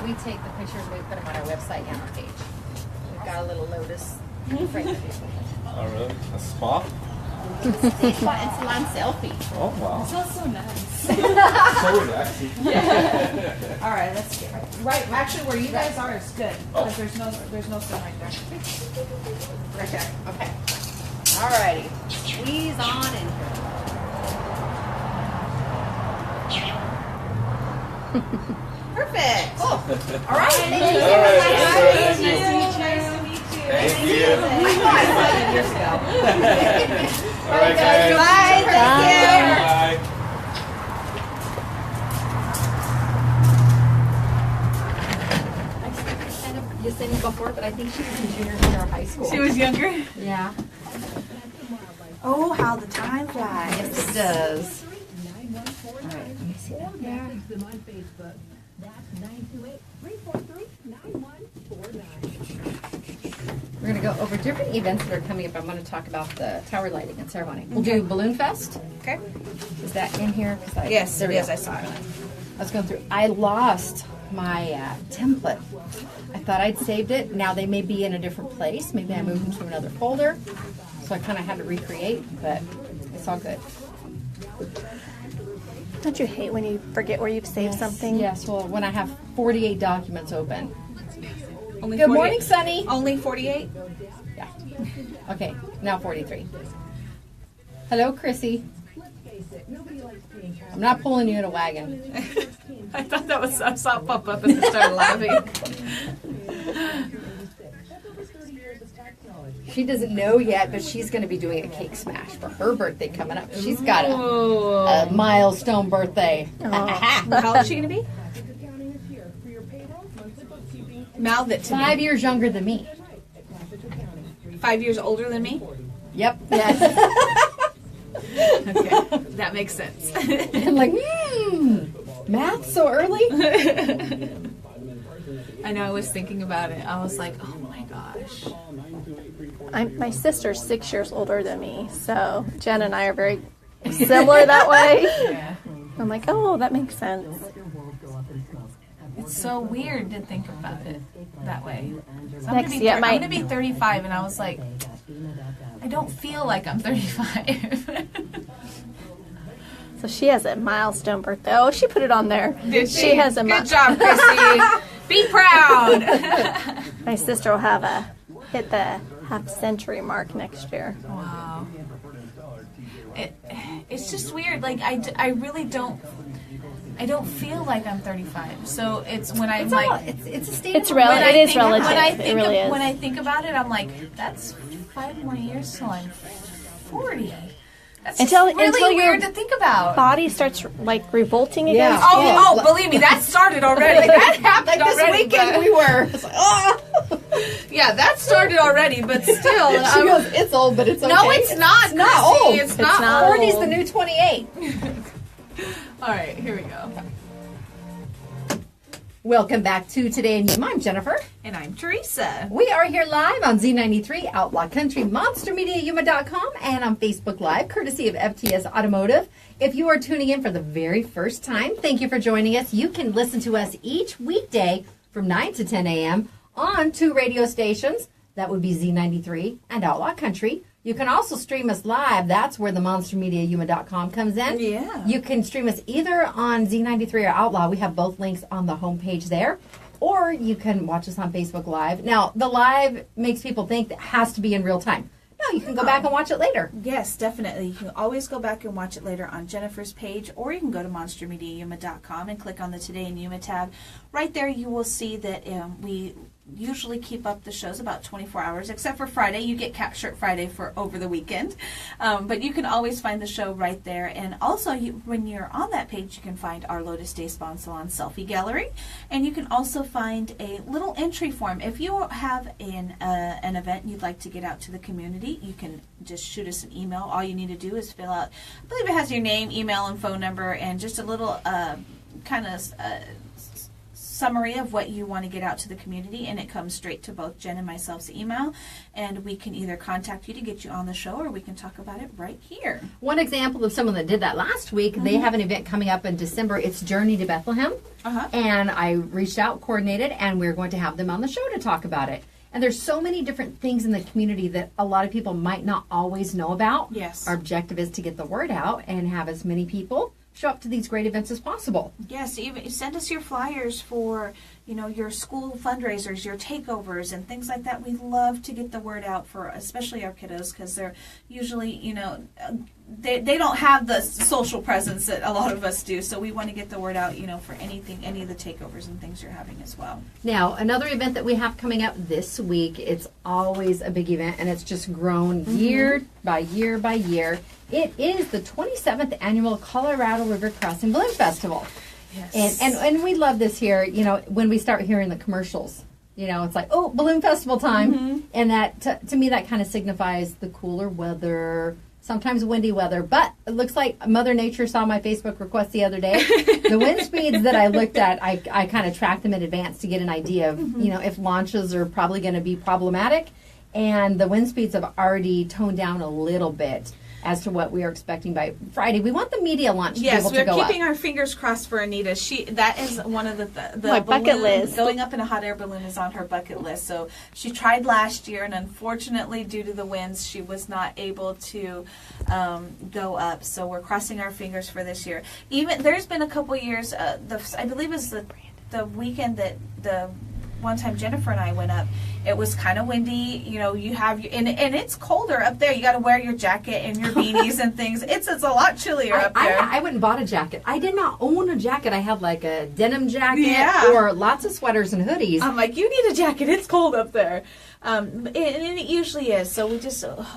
We take the pictures, we put them on our website and our page. We've got a little lotus frame. Oh, really? A spa? It's a salon selfie. Oh, wow. Smells so nice. So relaxing. All right, let's get right. Actually, where you guys are is good because there's no sun right there. Right there. Okay. Alrighty. Squeeze on in here. Perfect. Cool. All right. Thank you. All right. Nice to meet you. Thank you. I know I saw you years ago. All right, guys. Bye. Thank you. Bye. Yesenia before, but I think she was in junior year of high school. She was younger. Yeah. Oh, how the time flies. Yes, it does. All right. Let me see that. Yeah. We're going to go over different events that are coming up. I'm going to talk about the tower lighting and ceremony. We'll do Balloon Fest. Okay. Is that in here? Yes, there we yes, go. I saw it. I was going through. I lost my template. I thought I'd saved it. Now they may be in a different place. Maybe I moved them to another folder. So I kind of had to recreate, but it's all good. Don't you hate when you forget where you've saved something? Yes, well, when I have 48 documents open. Only Good 48 morning, Sunny. Only 48? Yeah. Okay, now 43. Hello, Chrissy. I'm not pulling you in a wagon. I thought that was, I saw it pop up and I started laughing. She doesn't know yet, but she's going to be doing a cake smash for her birthday coming up. She's got a milestone birthday. How old is she going to be? Mouth it to 5 me. years younger than me. 5 years older than me? Yep. Yes. Okay, that makes sense. I'm like, math so early? I know, I was thinking about it. I was like, oh my gosh. My sister's 6 years older than me, so Jen and I are very similar that way. Yeah. I'm like, oh, that makes sense. It's so weird to think about it that way. So Next, I'm yeah, going to be 35, and I was like, I don't feel like I'm 35. So she has a milestone birthday. Oh, she put it on there. Did She has a Good job, Chrissy. Be proud. My sister will have hit the half-century mark next year. Wow. It's just weird. Like, I really don't feel like I'm 35. So it's when I'm It's a state It's of relative. It is when relative. I It think really is. when I think about it, I'm like, that's 5 more years till I'm 40. That's Until just really your weird to think about. body starts like revolting Yeah. against you. Oh, believe me, that started already. That happened Like this already. weekend but- we were. It's like, oh. yeah, that started already, but still. She goes, it's old, but it's okay. no, it's not. It's not Chrissy. old. It's not not. old. 40's the new 28. All right, here we go. Welcome back to Today in Yuma. I'm Jennifer. And I'm Teresa. We are here live on Z93, Outlaw Country, MonsterMediaYuma.com, and on Facebook Live, courtesy of FTS Automotive. If you are tuning in for the very first time, thank you for joining us. You can listen to us each weekday from 9 to 10 a.m. on 2 radio stations. That would be Z93 and Outlaw Country. You can also stream us live. That's where the MonsterMediaYuma.com comes in. Yeah. You can stream us either on Z93 or Outlaw. We have both links on the homepage there. Or you can watch us on Facebook Live. Now, the live makes people think that it has to be in real time. No, you can go back and watch it later. Yes, definitely. You can always go back and watch it later on Jennifer's page, or you can go to MonsterMediaYuma.com and click on the Today in Yuma tab. Right there, you will see that we usually keep up the shows about 24 hours, except for Friday. You get Cat Shirt Friday for over the weekend. But you can always find the show right there. And also, when you're on that page, you can find our Lotus Day Spa and Salon selfie gallery. And you can also find a little entry form. If you have an event you'd like to get out to the community, you can just shoot us an email. All you need to do is fill out, I believe it has your name, email, and phone number, and just a little summary of what you want to get out to the community, and it comes straight to both Jen and myself's email, and we can either contact you to get you on the show, or we can talk about it right here. One example of someone that did that last week, they have an event coming up in December. It's Journey to Bethlehem, and I reached out, coordinated, and we're going to have them on the show to talk about it. And there's so many different things in the community that a lot of people might not always know about. Yes. Our objective is to get the word out and have as many people show up to these great events as possible. Yes, even send us your flyers for, your school fundraisers, your takeovers, and things like that. We love to get the word out for especially our kiddos, because they're usually, they don't have the social presence that a lot of us do. So we want to get the word out, for any of the takeovers and things you're having as well. Now, another event that we have coming up this week, it's always a big event, and it's just grown year by year by year. It is the 27th annual Colorado River Crossing Balloon Festival. Yes. And we love this here, when we start hearing the commercials. It's like, oh, balloon festival time. And that, to me, that kind of signifies the cooler weather, sometimes windy weather. But it looks like Mother Nature saw my Facebook request the other day. The wind speeds that I looked at, I kind of tracked them in advance to get an idea of, if launches are probably going to be problematic. And the wind speeds have already toned down a little bit as to what we are expecting by Friday. We want the media launch to be able to go up. Yes, we're keeping our fingers crossed for Anita. That is one of the my bucket list. Going up in a hot air balloon is on her bucket list. So she tried last year, and unfortunately, due to the winds, she was not able to go up. So we're crossing our fingers for this year. Even there's been a couple years. I believe it's the weekend that the one time Jennifer and I went up. It was kind of windy, you have and it's colder up there. You got to wear your jacket and your beanies and things. It's a lot chillier up there. I went and bought a jacket. I did not own a jacket. I had like a denim jacket or lots of sweaters and hoodies. I'm like, you need a jacket. It's cold up there. And it usually is. So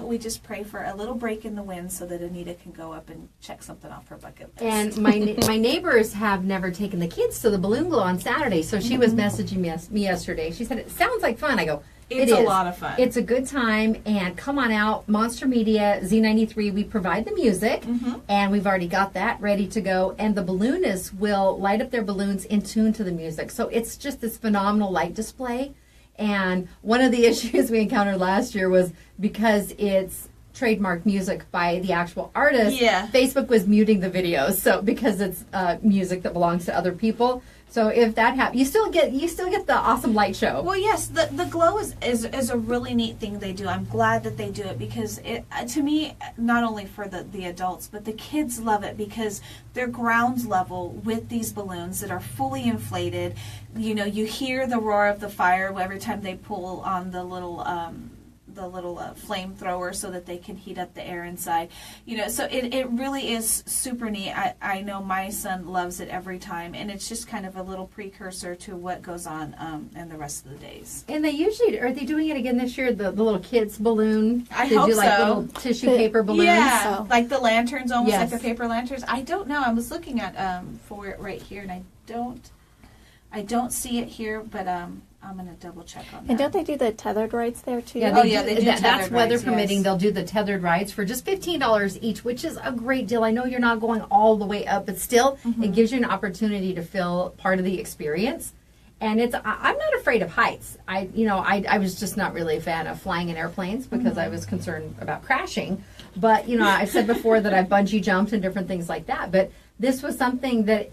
we just pray for a little break in the wind so that Anita can go up and check something off her bucket list. And my neighbors have never taken the kids to the balloon glow on Saturday, so she was messaging me yesterday. She said, it sounds like fun. I go, it's a lot of fun. It's a good time, and come on out. Monster Media, Z93, we provide the music, and we've already got that ready to go, and the balloonists will light up their balloons in tune to the music. So it's just this phenomenal light display. And one of the issues we encountered last year was because it's trademark music by the actual artist, Facebook was muting the videos. So because it's music that belongs to other people. So if that happens, you still get the awesome light show. Well, yes, the glow is a really neat thing they do. I'm glad that they do it, because it, to me, not only for the adults, but the kids love it, because they're ground level with these balloons that are fully inflated. You hear the roar of the fire every time they pull on the little flamethrower so that they can heat up the air inside. So it really is super neat. I know my son loves it every time, and it's just kind of a little precursor to what goes on in the rest of the days. And are they doing it again this year, the little kids balloon? I they hope do like so. little tissue paper balloons? Yeah, like the lanterns, almost Yes. like the paper lanterns. I don't know. I was looking at for it right here, and I don't see it here, but I'm going to double check on that. And don't they do the tethered rides there too? Yeah, they do that's tethered weather rides, permitting. yes. They'll do the tethered rides for just $15 each, which is a great deal. I know you're not going all the way up, but still, it gives you an opportunity to feel part of the experience. And I'm not afraid of heights. I was just not really a fan of flying in airplanes because I was concerned about crashing. But I've said before that I've bungee jumped and different things like that. But this was something that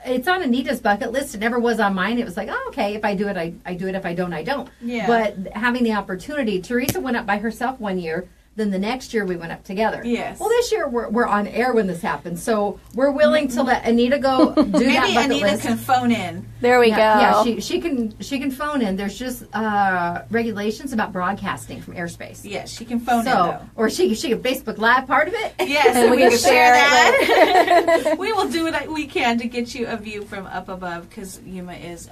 it's on Anita's bucket list. It never was on mine. It was like, oh, okay, if I do it, I do it. If I don't, I don't. Yeah. But having the opportunity, Teresa went up by herself one year. Then the next year we went up together. Yes. Well, this year we're on air when this happens, so we're willing to let Anita go do that Maybe bucket Anita list. can phone in. There we go. Yeah, she can phone in. There's just regulations about broadcasting from airspace. Yes, she can phone in, though. Or she can Facebook Live part of it. Yes, And we we can can share share that. We will do what we can to get you a view from up above, because Yuma is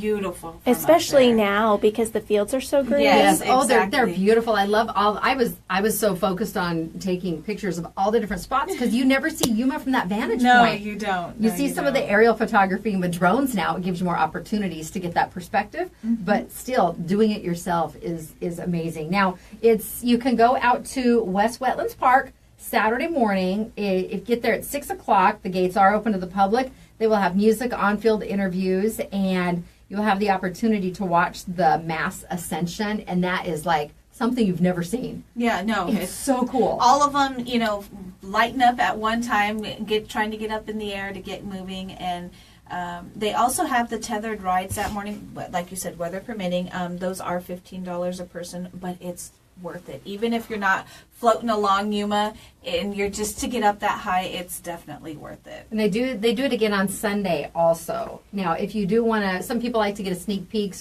beautiful. From Especially up there. now because the fields are so green. Yes. Oh, they're exactly. beautiful. I love all. I was so focused on taking pictures of all the different spots because you never see Yuma from that vantage No, point. you don't. You No, see some of don't. the aerial photography with drones now. It gives you more opportunities to get that perspective. But still, doing it yourself is amazing. Now, you can go out to West Wetlands Park Saturday morning. If you get there at 6 o'clock, the gates are open to the public. They will have music, on-field interviews, and you'll have the opportunity to watch the mass ascension, and that is like something you've never seen. Yeah, no, It's so cool. all of them, lighten up at one time, trying to get up in the air to get moving, and they also have the tethered rides that morning, like you said, weather permitting. Those are $15 a person, but it's worth it. Even if you're not floating along Yuma and you're just to get up that high, it's definitely worth it. And they do it again on Sunday also. Now, if you do want to, some people like to get a sneak peek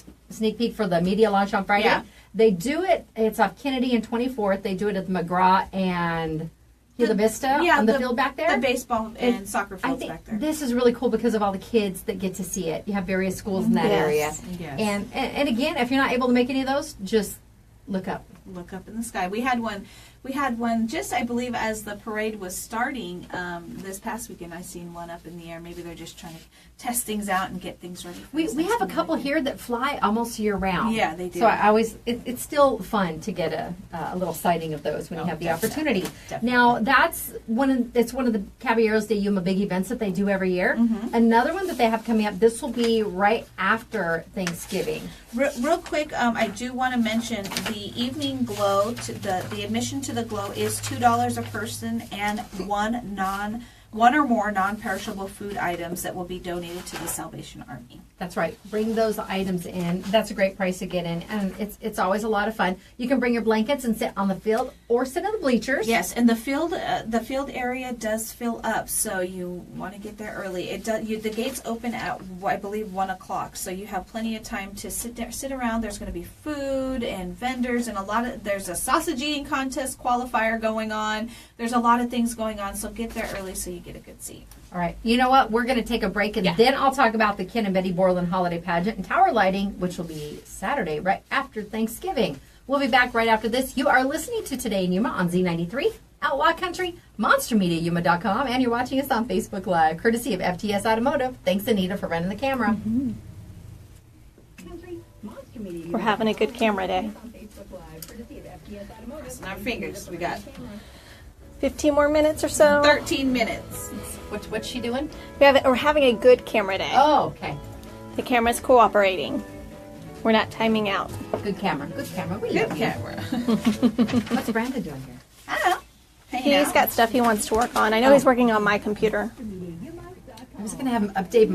for the media launch on Friday. Yeah. They do it. It's off Kennedy and 24th. They do it at the McGraw and Gila Vista on the field back there. The baseball and soccer I fields think back there. this is really cool because of all the kids that get to see it. You have various schools in that area. Yes. And again, if you're not able to make any of those, just look up. Look up in the sky. We had one just, I believe, as the parade was starting this past weekend. I seen one up in the air. Maybe they're just trying to test things out and get things ready. For We this have next a one. couple here that fly almost year round. Yeah, they do. So I always, it's still fun to get a little sighting of those when you have the opportunity. Definitely. Now that's one of the Caballeros de Yuma big events that they do every year. Mm-hmm. Another one that they have coming up. This will be right after Thanksgiving. Real quick, I do want to mention the evening glow. The admission to the glow is $2 a person, and one or more non-perishable food items that will be donated to the Salvation Army. That's right. Bring those items in. That's a great price to get in, and it's always a lot of fun. You can bring your blankets and sit on the field or sit in the bleachers. Yes, and the field area does fill up, so you want to get there early. The gates open at, I believe, 1 o'clock, so you have plenty of time to sit around. There's going to be food and vendors, and there's a sausage eating contest qualifier going on. There's a lot of things going on, so get there early so you get a good seat. All right. You know what? We're going to take a break, and then I'll talk about the Ken and Betty Borland Holiday Pageant and Tower Lighting, which will be Saturday, right after Thanksgiving. We'll be back right after this. You are listening to Today in Yuma on Z93, Outlaw Country, MonsterMediaYuma.com, and you're watching us on Facebook Live, courtesy of FTS Automotive. Thanks, Anita, for running the camera. We're having a good camera day. On our fingers, we got 15 more minutes or so. 13 minutes. What's she doing? We're having a good camera day. Oh, okay. The camera's cooperating. We're not timing out. Good camera. Good camera. We Good love you. camera. What's Brandon doing here? I don't know. Hanging He's out. got stuff he wants to work on. I know he's working on my computer. I was going to have him update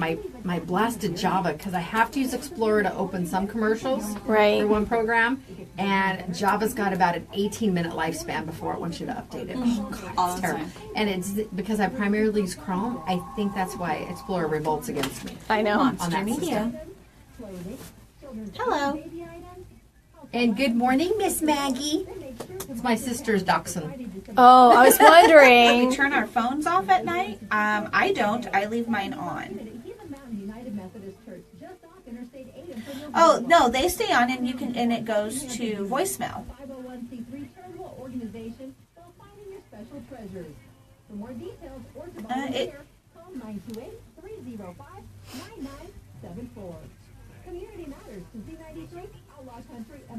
my blasted Java because I have to use Explorer to open some commercials Right. for one program, and Java's got about an 18-minute lifespan before it wants you to update it. Oh, God, All it's the terrible. time. And it's because I primarily use Chrome. I think that's why Explorer revolts against me. I know. On Monster that Media. Hello. And good morning, Miss Maggie. It's my sister's dachshund. Oh, I was We wondering. turn our phones off at night. I don't. I leave mine on. Oh no, they stay on, and and it goes to voicemail. It,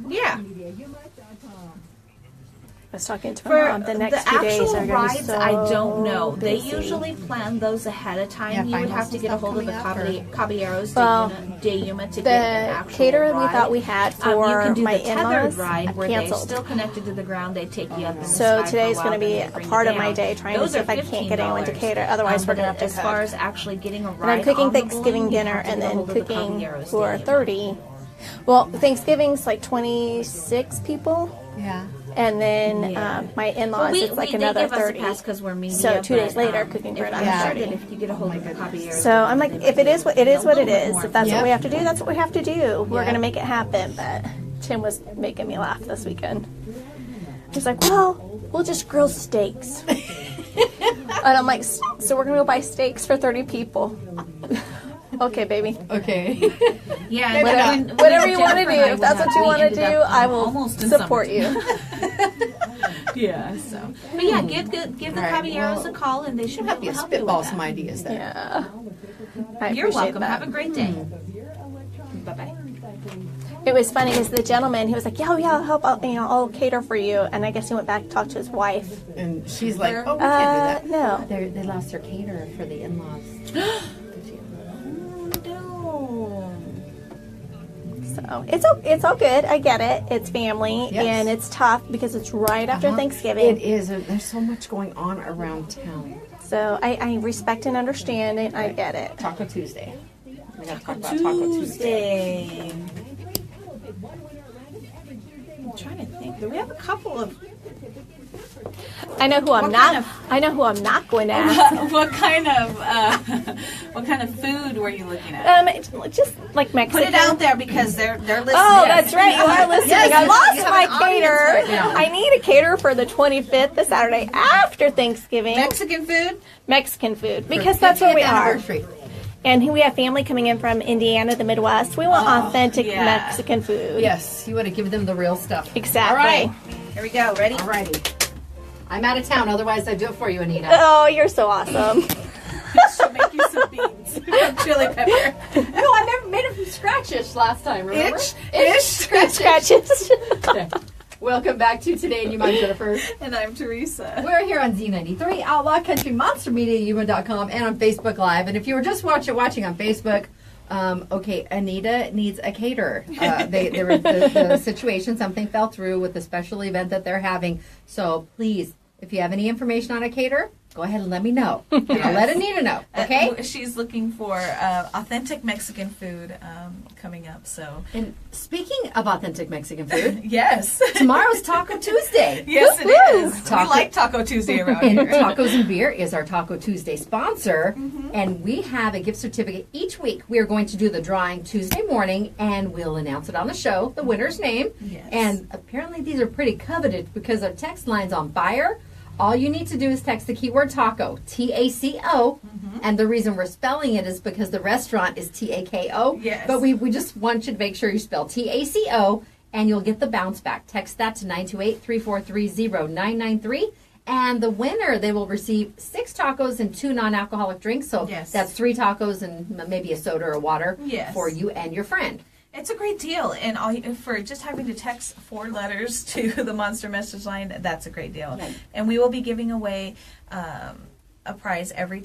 yeah. I was talking to my For mom. The next the few days actual are going to be rides, so I don't know. They busy. usually plan those ahead of time. Yeah, You would finals have to and get a stuff hold of the coming up, Caballeros Well, de Yuma to The get an actual caterer ride. we thought we had You for can do my the tethered in-laws ride where they're canceled. still connected to the ground. They take you up in the So sky today's for a going to while, be then they a bring part you of my down. day trying to Those see are if I can't get anyone to $15. cater. Otherwise, we're But going to have to as far cook. as actually getting a And ride I'm cooking on the Thanksgiving balloon, you dinner have to and get a then hold of the cooking Caballeros for de Yuma. 30. Well, Thanksgiving's like 26 people. Yeah. And then Yeah. my in-laws, it's like they another give us 30. a pass 'cause we're media, So 2 days but, later, cooking for if another I'm sure 30. that if you get a hold of the Caballeros, So I'm like, if it is what it is, what it is. If that's Yep. what we have to do, that's what we have to do. We're Yep. gonna make it happen. But Tim was making me laugh this weekend. He's like, well, we'll just grill steaks. And I'm like, so we're gonna go buy steaks for 30 people. Okay, baby. Okay. Yeah, Whatever you want to do, if that's what you want to do, I will almost in support you. Yeah, so. But yeah, give the All right, Caballeros well, a call and they should Help you help you spitball with some that. ideas there. Yeah. I You're appreciate welcome. that. Have a great day. Bye-bye. It was funny because the gentleman, he was like, yeah, I'll help, I'll cater for you. And I guess he went back to talk to his wife. And she's like, oh, we can't do that. No. They lost their caterer for the in-laws. So it's all good. I get it. It's family. Yes. And it's tough because it's right after Thanksgiving. It is. There's so much going on around town. So I respect and understand it. I get it. Taco Tuesday. We got to talk about Taco Tuesday. I'm trying to think. Do we have a couple of I know who I'm not going to ask. What kind of food were you looking at? Just like Mexican. Put it out there because they're listening. Oh, that's right. You are listening. Yes, I you lost have my an audience caterer. right now. I need a caterer for the 25th, the Saturday after Thanksgiving. Mexican food. Mexican food, because that's where we 50th are. anniversary. And we have family coming in from Indiana, the Midwest. We want authentic yeah. Mexican food. Yes, you want to give them the real stuff. Exactly. All right. Here we go. Ready? Alrighty. I'm out of town, otherwise I'd do it for you, Anita. Oh, you're so awesome. She'll make you some beans, chili pepper. No, I never made it from scratches last time, remember? Scratches. Okay. Welcome back to Today in Yuma, I'm Jennifer. And I'm Teresa. We're here on Z93, Outlaw Country Monster Media, Yuma.com, and on Facebook Live. And if you were just watching on Facebook, okay, Anita needs a caterer. There was the situation, something fell through with the special event that they're having. So please, if you have any information on a caterer, go ahead and let me know. And I'll let Anita know, okay? She's looking for authentic Mexican food coming up. So And speaking of authentic Mexican food, yes, tomorrow's Taco Tuesday. yes it is. Taco- We like Taco Tuesday around And here. Tacos and Beer is our Taco Tuesday sponsor, and we have a gift certificate each week. We are going to do the drawing Tuesday morning, and we'll announce it on the show, the winner's name. Yes. And apparently these are pretty coveted because our text line's on fire. All you need to do is text the keyword taco, T-A-C-O, and the reason we're spelling it is because the restaurant is T-A-K-O. Yes. But we just want you to make sure you spell T-A-C-O, and you'll get the bounce back. Text that to 928-343-0993. And the winner, they will receive 6 tacos and 2 non-alcoholic drinks. So Yes. that's 3 tacos and maybe a soda or water Yes. for you and your friend. It's a great deal, and for just having to text 4 letters to the Monster Message line, that's a great deal. Right. And we will be giving away a prize every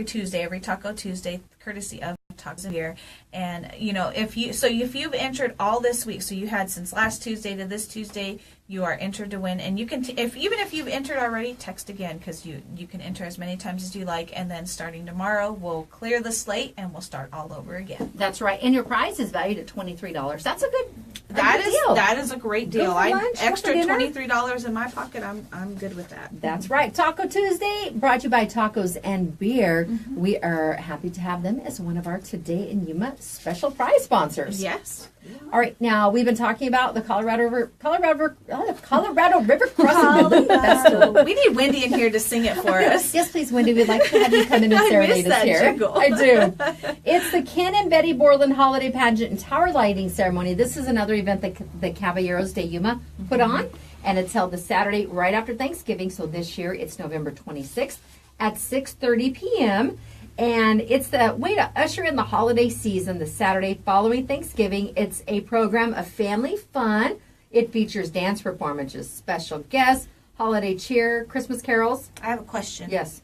Tuesday, every Taco Tuesday, courtesy of Tacos and Beer. And if you've entered all this week, so you had since last Tuesday to this Tuesday, you are entered to win. And you can, even if you've entered already, text again, because you can enter as many times as you like. And then starting tomorrow, we'll clear the slate and we'll start all over again. That's right. And your prize is valued at $23. That's a good That deal. is a great deal. Good for lunch, Extra good for dinner. $23 in my pocket. I'm good with that. That's right. Taco Tuesday, brought to you by Tacos and Beer. We are happy to have them as one of our Today in Yuma special prize sponsors. Yes. All right, now we've been talking about the Colorado River Crossing Festival. We need Wendy in here to sing it for us. Yes, please, Wendy. We'd like to have you come in and I serenade miss us that here. jingle. I do. It's the Ken and Betty Borland Holiday Pageant and Tower Lighting Ceremony. This is another event that the Caballeros de Yuma put on, and it's held the Saturday right after Thanksgiving. So this year it's November 26th at 6:30 p.m. And it's the way to usher in the holiday season, the Saturday following Thanksgiving. It's a program of family fun. It features dance performances, special guests, holiday cheer, Christmas carols. I have a question. Yes.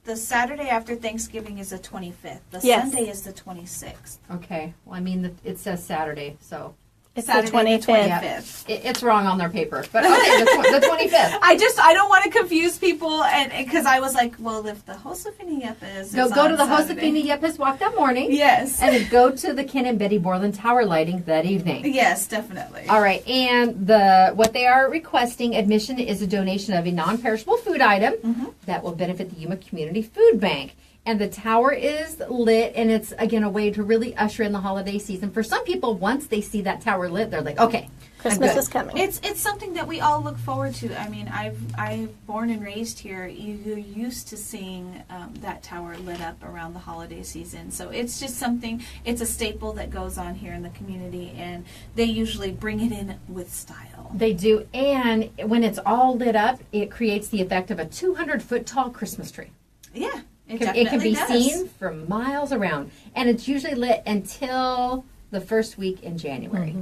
The Saturday after Thanksgiving is the 25th. The Yes. Sunday is the 26th. Okay. Well, I mean, it says Saturday, so It's Saturday the 25th. it's wrong on their paper. But okay, the 25th. I don't want to confuse people, and because I was like, well, if the Josefina Yepez is Go to on the Saturday- Josefina Yepez Walk that morning. Yes. And then go to the Ken and Betty Borland Tower Lighting that evening. Yes, definitely. All right, and what they are requesting admission is a donation of a non-perishable food item that will benefit the Yuma Community Food Bank. And the tower is lit, and it's, again, a way to really usher in the holiday season. For some people, once they see that tower lit, they're like, okay, Christmas Good. is coming. It's something that we all look forward to. I mean, I've born and raised here. You're used to seeing that tower lit up around the holiday season. So it's just something. It's a staple that goes on here in the community, and they usually bring it in with style. They do, and when it's all lit up, it creates the effect of a 200-foot tall Christmas tree. Yeah, it It can be does. seen from miles around, and it's usually lit until the first week in January.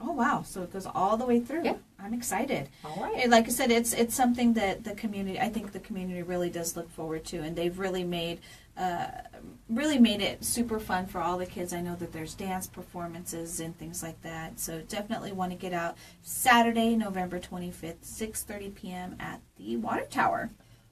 Oh wow! So it goes all the way through. Yeah. I'm excited. All right. And like I said, it's something that the community. I think the community really does look forward to, and they've really made it super fun for all the kids. I know that there's dance performances and things like that. So definitely want to get out Saturday, November 25th, 6:30 p.m. at the Water Tower.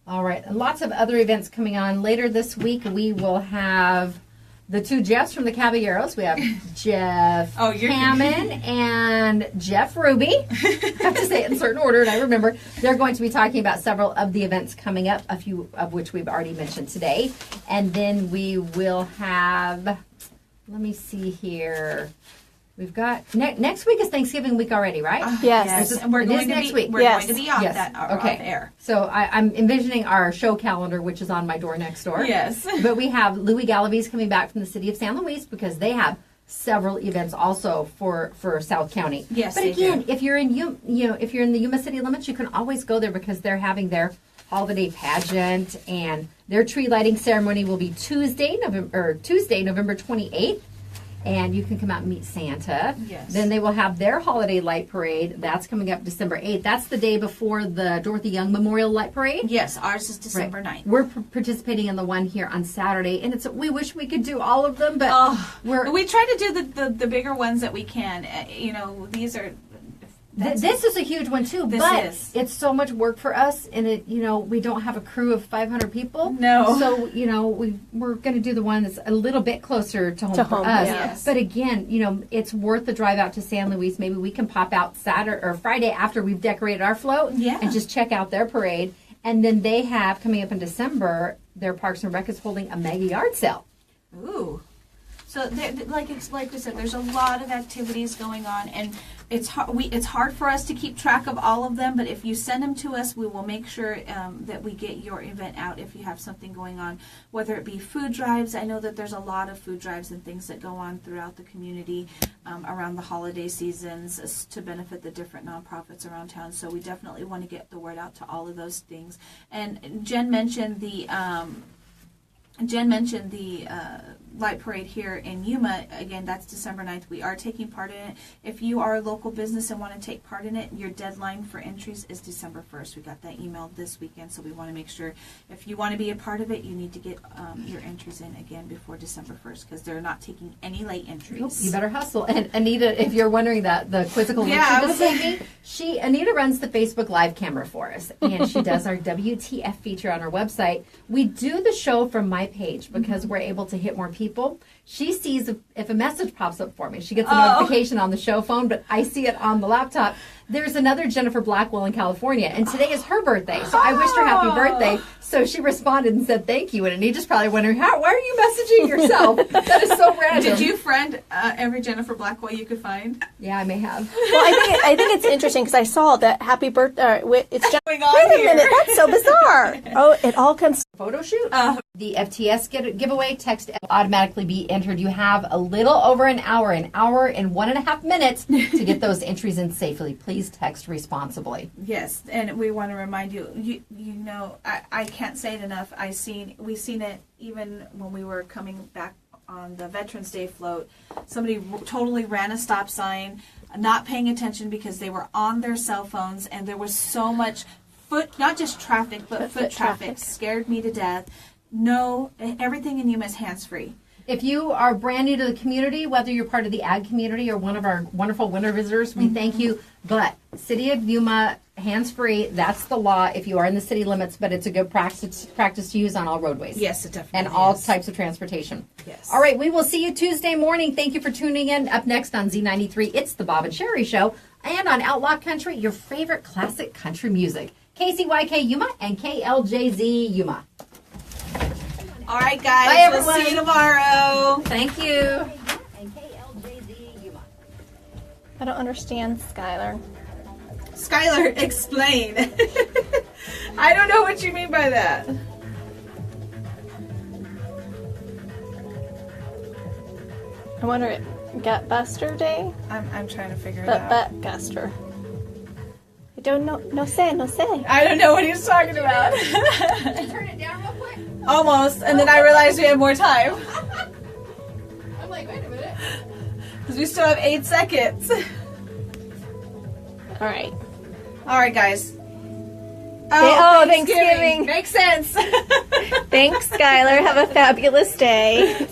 All right. And lots of other events coming on. Later this week, we will have the two Jeffs from the Caballeros. We have Jeff Hammond and Jeff Ruby. I have to say it in certain order, and I remember. They're going to be talking about several of the events coming up, a few of which we've already mentioned today. And then we will have, let me see here. We've got, next week is Thanksgiving week already, right? Yes. And we're It going is to next be week. we're Yes. going to be on Yes. that Okay. off air. So I'm envisioning our show calendar, which is on my door next door. Yes. But we have Louis Galaviz coming back from the city of San Luis because they have several events also for South County. Yes, But they again, do. if you're in if you're in the Yuma city limits, you can always go there because they're having their holiday pageant, and their tree lighting ceremony will be Tuesday, November 28th. And you can come out and meet Santa. Yes. Then they will have their holiday light parade. That's coming up December 8th. That's the day before the Dorothy Young Memorial Light Parade. Yes, ours is December 9th. We're participating in the one here on Saturday, and we wish we could do all of them, but We try to do the bigger ones that we can. These are. This is a huge one too, This but is. it's so much work for us, and we don't have a crew of 500 people. No. So we're going to do the one that's a little bit closer to home for us. Yes. But again, it's worth the drive out to San Luis. Maybe we can pop out Saturday or Friday after we've decorated our float, and just check out their parade. And then they have coming up in December, their Parks and Rec is holding a mega yard sale. Ooh. So, like I said, there's a lot of activities going on, and it's hard for us to keep track of all of them. But if you send them to us, we will make sure that we get your event out if you have something going on, whether it be food drives. I know that there's a lot of food drives and things that go on throughout the community around the holiday seasons to benefit the different nonprofits around town. So we definitely want to get the word out to all of those things. And Jen mentioned the light parade here in Yuma. Again, that's December 9th. We are taking part in it. If you are a local business and want to take part in it, your deadline for entries is December 1st. We got that email this weekend, so we want to make sure if you want to be a part of it, you need to get your entries in again before December 1st because they're not taking any late entries. You better hustle. And Anita, if you're wondering the quizzical link she just gave me, Anita runs the Facebook Live camera for us, and she does our WTF feature on our website. We do the show from my page because we're able to hit more people. She sees if a message pops up for me. She gets a notification on the show phone, but I see it on the laptop. There's another Jennifer Blackwell in California, and today is her birthday. So I wished her happy birthday. So she responded and said thank you. And Anita's probably wondering, why are you messaging yourself? That is so random. Did you friend every Jennifer Blackwell you could find? Yeah, I may have. Well, I think it's interesting because I saw that happy birthday. It's just Going on wait a here. minute, that's so bizarre. Oh, it all comes. Photo shoot. The FTS giveaway text will automatically be entered. You have a little over an hour and 1.5 minutes to get those entries in safely. Please text responsibly. Yes, and we want to remind you. I can't say it enough. We've seen it even when we were coming back on the Veterans Day float. Somebody totally ran a stop sign, not paying attention because they were on their cell phones, and there was so much not just traffic, but foot traffic. Scared me to death. No, everything in Yuma is hands-free. If you are brand new to the community, whether you're part of the ag community or one of our wonderful winter visitors, we thank you. But City of Yuma, hands-free, that's the law if you are in the city limits, but it's a good practice to use on all roadways. Yes, it definitely and all is. types of transportation. Yes. All right, we will see you Tuesday morning. Thank you for tuning in. Up next on Z93, it's the Bob and Sherry Show. And on Outlaw Country, your favorite classic country music. KCYK Yuma and KLJZ Yuma. All right, guys. Bye, everyone. We'll see you tomorrow. Thank you. And KLJZ Yuma. I don't understand, Skylar. Skylar, explain. I don't know what you mean by that. I wonder, Gutbuster Day? I'm trying to figure it But out. Buttguster. I don't know. No say, no say. I don't know what he's talking about. Turn it down real quick. Almost, and then I realized we had more time. I'm like, wait a minute. Because we still have 8 seconds. All right. All right, guys. Oh, Thanksgiving. Makes sense. Thanks, Skylar. Have a fabulous day.